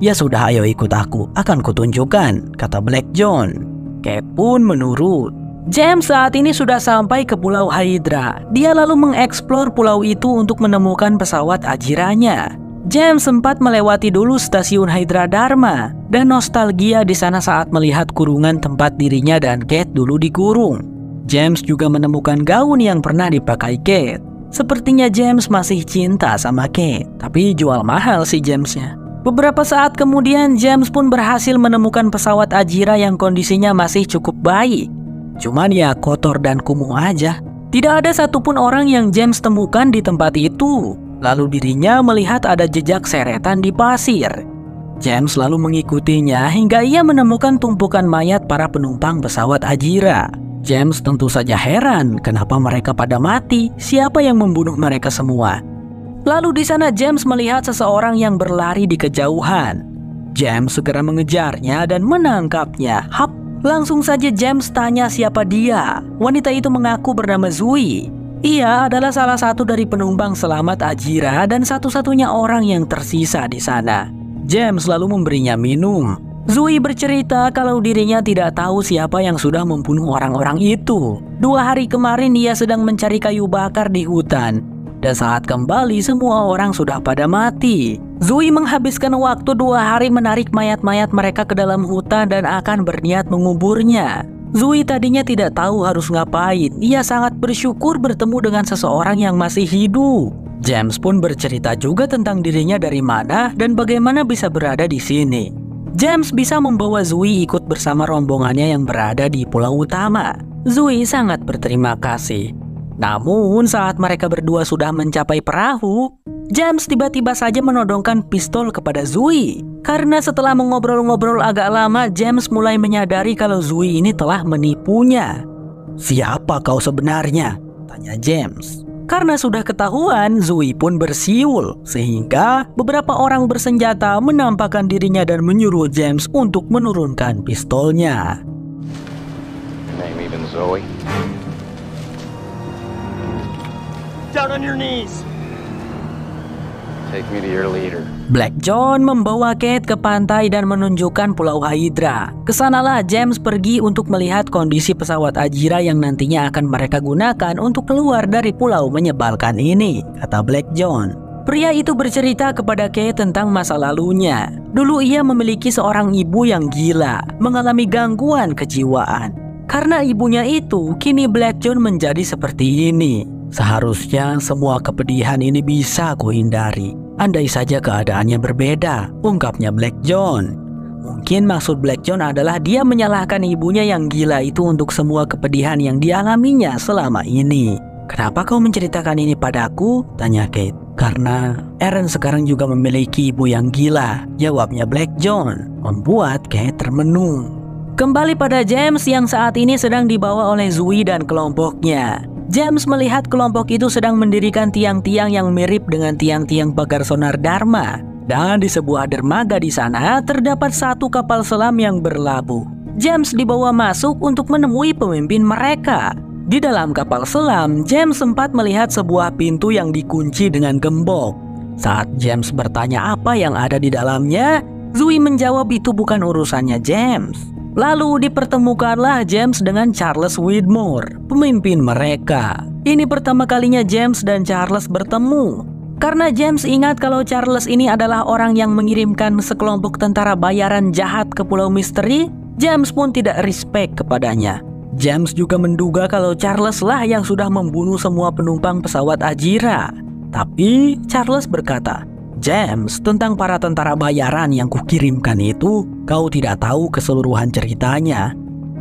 Ya sudah, ayo ikut aku, akan kutunjukkan, kata Black John. Kate pun menurut. James saat ini sudah sampai ke Pulau Hydra. Dia lalu mengeksplor pulau itu untuk menemukan pesawat Ajiranya. James sempat melewati dulu stasiun Hydra Dharma dan nostalgia di sana saat melihat kurungan tempat dirinya dan Kate dulu dikurung. James juga menemukan gaun yang pernah dipakai Kate. Sepertinya James masih cinta sama Kate, tapi jual mahal sih Jamesnya. Beberapa saat kemudian James pun berhasil menemukan pesawat Ajira yang kondisinya masih cukup baik. Cuman ya kotor dan kumuh aja. Tidak ada satupun orang yang James temukan di tempat itu. Lalu dirinya melihat ada jejak seretan di pasir. James lalu mengikutinya hingga ia menemukan tumpukan mayat para penumpang pesawat Ajira. James tentu saja heran kenapa mereka pada mati, siapa yang membunuh mereka semua. Lalu di sana James melihat seseorang yang berlari di kejauhan. James segera mengejarnya dan menangkapnya. Hap, langsung saja James tanya siapa dia. Wanita itu mengaku bernama Zoe. Ia adalah salah satu dari penumpang selamat Ajira dan satu-satunya orang yang tersisa di sana. James lalu memberinya minum. Zoe bercerita kalau dirinya tidak tahu siapa yang sudah membunuh orang-orang itu. 2 hari kemarin ia sedang mencari kayu bakar di hutan. Dan saat kembali semua orang sudah pada mati. Zoe menghabiskan waktu 2 hari menarik mayat-mayat mereka ke dalam hutan dan akan berniat menguburnya. Zoe tadinya tidak tahu harus ngapain. Ia sangat bersyukur bertemu dengan seseorang yang masih hidup. James pun bercerita juga tentang dirinya dari mana dan bagaimana bisa berada di sini. James bisa membawa Zoe ikut bersama rombongannya yang berada di pulau utama. Zoe sangat berterima kasih. Namun saat mereka berdua sudah mencapai perahu, James tiba-tiba saja menodongkan pistol kepada Zoe. Karena setelah mengobrol-ngobrol agak lama, James mulai menyadari kalau Zoe ini telah menipunya. "Siapa kau sebenarnya?" tanya James. Karena sudah ketahuan, Zoe pun bersiul, sehingga beberapa orang bersenjata menampakkan dirinya dan menyuruh James untuk menurunkan pistolnya. Name even Zoe. Down on your knees. Take me to your leader. Black John membawa Kate ke pantai dan menunjukkan Pulau Hydra. Kesanalah James pergi untuk melihat kondisi pesawat Ajira yang nantinya akan mereka gunakan untuk keluar dari pulau menyebalkan ini, kata Black John. Pria itu bercerita kepada Kate tentang masa lalunya. Dulu ia memiliki seorang ibu yang gila, mengalami gangguan kejiwaan. Karena ibunya itu, kini Black John menjadi seperti ini. Seharusnya semua kepedihan ini bisa kuhindari. Andai saja keadaannya berbeda, ungkapnya Black John. Mungkin maksud Black John adalah dia menyalahkan ibunya yang gila itu untuk semua kepedihan yang dialaminya selama ini. "Kenapa kau menceritakan ini padaku?" tanya Kate. "Karena Aaron sekarang juga memiliki ibu yang gila," jawabnya Black John, membuat Kate termenung. Kembali pada James yang saat ini sedang dibawa oleh Zoe dan kelompoknya. James melihat kelompok itu sedang mendirikan tiang-tiang yang mirip dengan tiang-tiang pagar sonar Dharma. Dan di sebuah dermaga di sana terdapat satu kapal selam yang berlabuh. James dibawa masuk untuk menemui pemimpin mereka. Di dalam kapal selam, James sempat melihat sebuah pintu yang dikunci dengan gembok. Saat James bertanya apa yang ada di dalamnya, Zoe menjawab itu bukan urusannya James. Lalu dipertemukanlah James dengan Charles Widmore, pemimpin mereka. Ini pertama kalinya James dan Charles bertemu. Karena James ingat kalau Charles ini adalah orang yang mengirimkan sekelompok tentara bayaran jahat ke Pulau Misteri, James pun tidak respect kepadanya. James juga menduga kalau Charles lah yang sudah membunuh semua penumpang pesawat Ajira. Tapi Charles berkata, "James, tentang para tentara bayaran yang kukirimkan itu, kau tidak tahu keseluruhan ceritanya.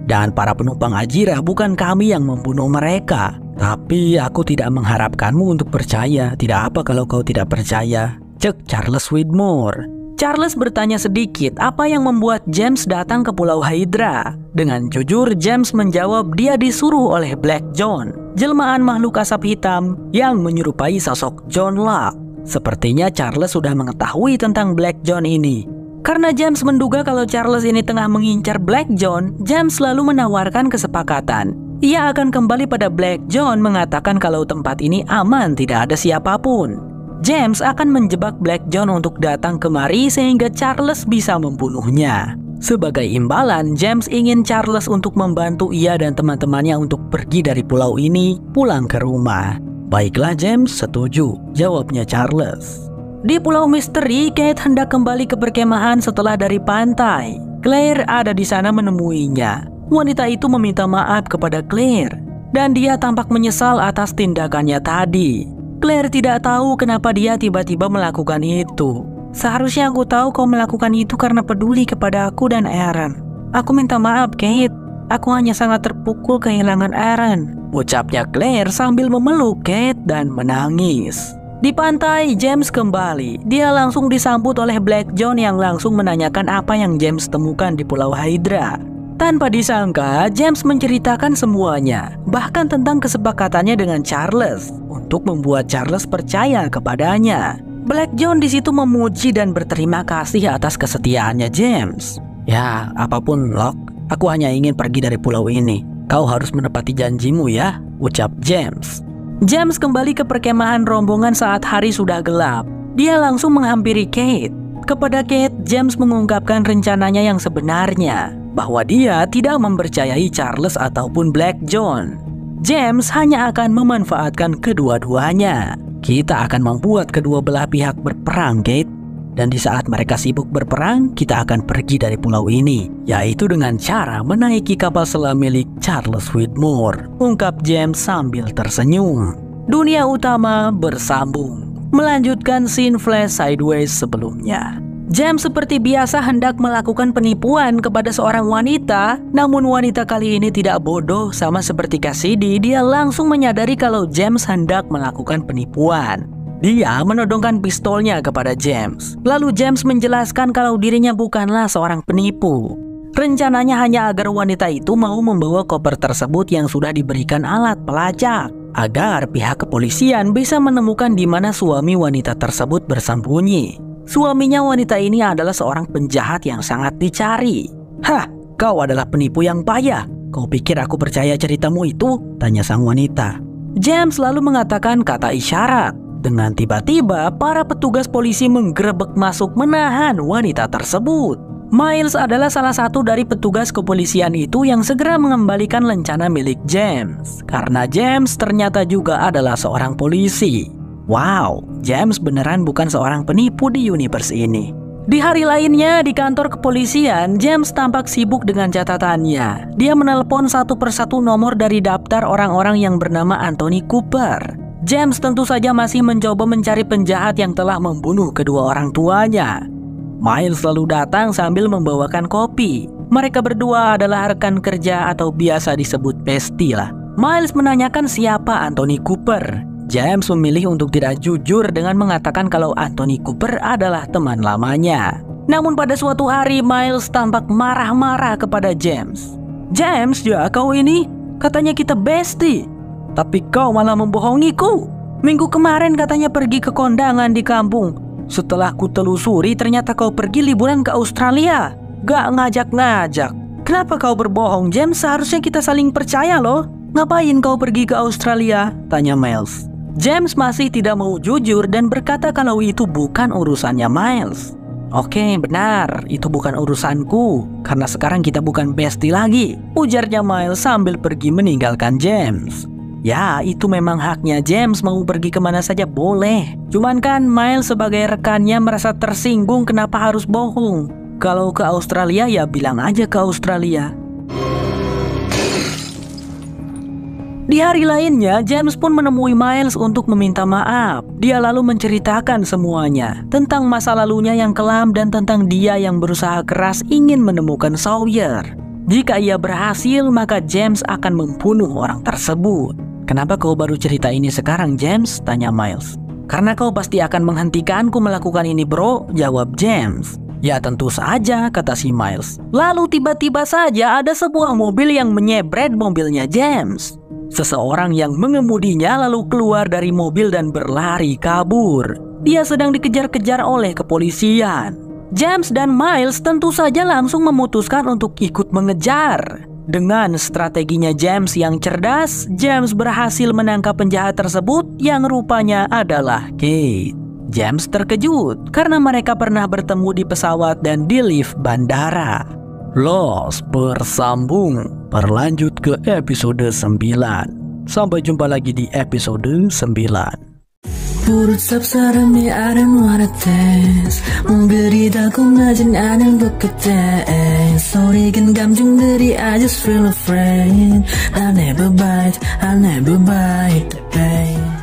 Dan para penumpang Ajira bukan kami yang membunuh mereka. Tapi aku tidak mengharapkanmu untuk percaya. Tidak apa kalau kau tidak percaya," cek Charles Widmore. Charles bertanya sedikit apa yang membuat James datang ke Pulau Hydra. Dengan jujur, James menjawab dia disuruh oleh Black John, jelmaan makhluk asap hitam yang menyerupai sosok John Locke. Sepertinya Charles sudah mengetahui tentang Black John ini. Karena James menduga kalau Charles ini tengah mengincar Black John, James lalu menawarkan kesepakatan. Ia akan kembali pada Black John mengatakan kalau tempat ini aman, tidak ada siapapun. James akan menjebak Black John untuk datang kemari sehingga Charles bisa membunuhnya. Sebagai imbalan, James ingin Charles untuk membantu ia dan teman-temannya untuk pergi dari pulau ini, pulang ke rumah. "Baiklah James, setuju," jawabnya Charles. Di Pulau Misteri, Kate hendak kembali ke perkemahan setelah dari pantai. Claire ada di sana menemuinya. Wanita itu meminta maaf kepada Claire, dan dia tampak menyesal atas tindakannya tadi. Claire tidak tahu kenapa dia tiba-tiba melakukan itu. "Seharusnya aku tahu kau melakukan itu karena peduli kepada aku dan Aaron. Aku minta maaf, Kate. Aku hanya sangat terpukul kehilangan Aaron," ucapnya Claire sambil memeluk Kate dan menangis. Di pantai, James kembali. Dia langsung disambut oleh Black John yang langsung menanyakan apa yang James temukan di Pulau Hydra. Tanpa disangka, James menceritakan semuanya, bahkan tentang kesepakatannya dengan Charles untuk membuat Charles percaya kepadanya. Black John di situ memuji dan berterima kasih atas kesetiaannya James. Ya, apapun Locke, aku hanya ingin pergi dari pulau ini. Kau harus menepati janjimu ya, ucap James. James kembali ke perkemahan rombongan saat hari sudah gelap. Dia langsung menghampiri Kate. Kepada Kate, James mengungkapkan rencananya yang sebenarnya, bahwa dia tidak mempercayai Charles ataupun Black John. James hanya akan memanfaatkan kedua-duanya. Kita akan membuat kedua belah pihak berperang, Kate. Dan di saat mereka sibuk berperang, kita akan pergi dari pulau ini, yaitu dengan cara menaiki kapal selam milik Charles Whitmore, ungkap James sambil tersenyum. Dunia utama bersambung, melanjutkan scene flash sideways sebelumnya. James seperti biasa hendak melakukan penipuan kepada seorang wanita, namun wanita kali ini tidak bodoh sama seperti Cassidy. Dia langsung menyadari kalau James hendak melakukan penipuan. Dia menodongkan pistolnya kepada James. Lalu James menjelaskan kalau dirinya bukanlah seorang penipu. Rencananya hanya agar wanita itu mau membawa koper tersebut yang sudah diberikan alat pelacak, agar pihak kepolisian bisa menemukan di mana suami wanita tersebut bersembunyi. Suaminya wanita ini adalah seorang penjahat yang sangat dicari. Hah, kau adalah penipu yang payah. Kau pikir aku percaya ceritamu itu? Tanya sang wanita. James lalu mengatakan kata isyarat. Dengan tiba-tiba, para petugas polisi menggerebek masuk menahan wanita tersebut. Miles adalah salah satu dari petugas kepolisian itu yang segera mengembalikan lencana milik James. Karena James ternyata juga adalah seorang polisi. Wow, James beneran bukan seorang penipu di universe ini. Di hari lainnya, di kantor kepolisian, James tampak sibuk dengan catatannya. Dia menelpon satu persatu nomor dari daftar orang-orang yang bernama Anthony Cooper. James tentu saja masih mencoba mencari penjahat yang telah membunuh kedua orang tuanya. Miles lalu datang sambil membawakan kopi. Mereka berdua adalah rekan kerja atau biasa disebut bestie lah. Miles menanyakan siapa Anthony Cooper. James memilih untuk tidak jujur dengan mengatakan kalau Anthony Cooper adalah teman lamanya. Namun pada suatu hari Miles tampak marah-marah kepada James. James, ya kau ini katanya kita bestie. Tapi kau malah membohongiku. Minggu kemarin katanya pergi ke kondangan di kampung. Setelah ku telusuri ternyata kau pergi liburan ke Australia. Gak ngajak-ngajak. Kenapa kau berbohong, James? Seharusnya kita saling percaya loh. Ngapain kau pergi ke Australia? Tanya Miles. James masih tidak mau jujur dan berkata kalau itu bukan urusannya Miles. Oke, benar, itu bukan urusanku. Karena sekarang kita bukan bestie lagi, ujarnya Miles sambil pergi meninggalkan James. Ya, itu memang haknya James, mau pergi kemana saja boleh. Cuman kan Miles sebagai rekannya merasa tersinggung kenapa harus bohong. Kalau ke Australia ya bilang aja ke Australia. Di hari lainnya, James pun menemui Miles untuk meminta maaf. Dia lalu menceritakan semuanya tentang masa lalunya yang kelam dan tentang dia yang berusaha keras ingin menemukan Sawyer. Jika ia berhasil, maka James akan membunuh orang tersebut. Kenapa kau baru cerita ini sekarang, James? Tanya Miles. Karena kau pasti akan menghentikanku melakukan ini, bro, jawab James. Ya tentu saja, kata si Miles. Lalu tiba-tiba saja ada sebuah mobil yang menyebret mobilnya James. Seseorang yang mengemudinya lalu keluar dari mobil dan berlari kabur. Dia sedang dikejar-kejar oleh kepolisian. James dan Miles tentu saja langsung memutuskan untuk ikut mengejar. Dengan strateginya James yang cerdas, James berhasil menangkap penjahat tersebut yang rupanya adalah Kate. James terkejut karena mereka pernah bertemu di pesawat dan di lift bandara. Lost bersambung, berlanjut ke episode 9. Sampai jumpa lagi di episode 9. 부르잡 사람이 아는 what I dance 뭉그리다고 낮은 않은 것 같아 소리긴 감정들이 I just feel afraid I'll never bite the pain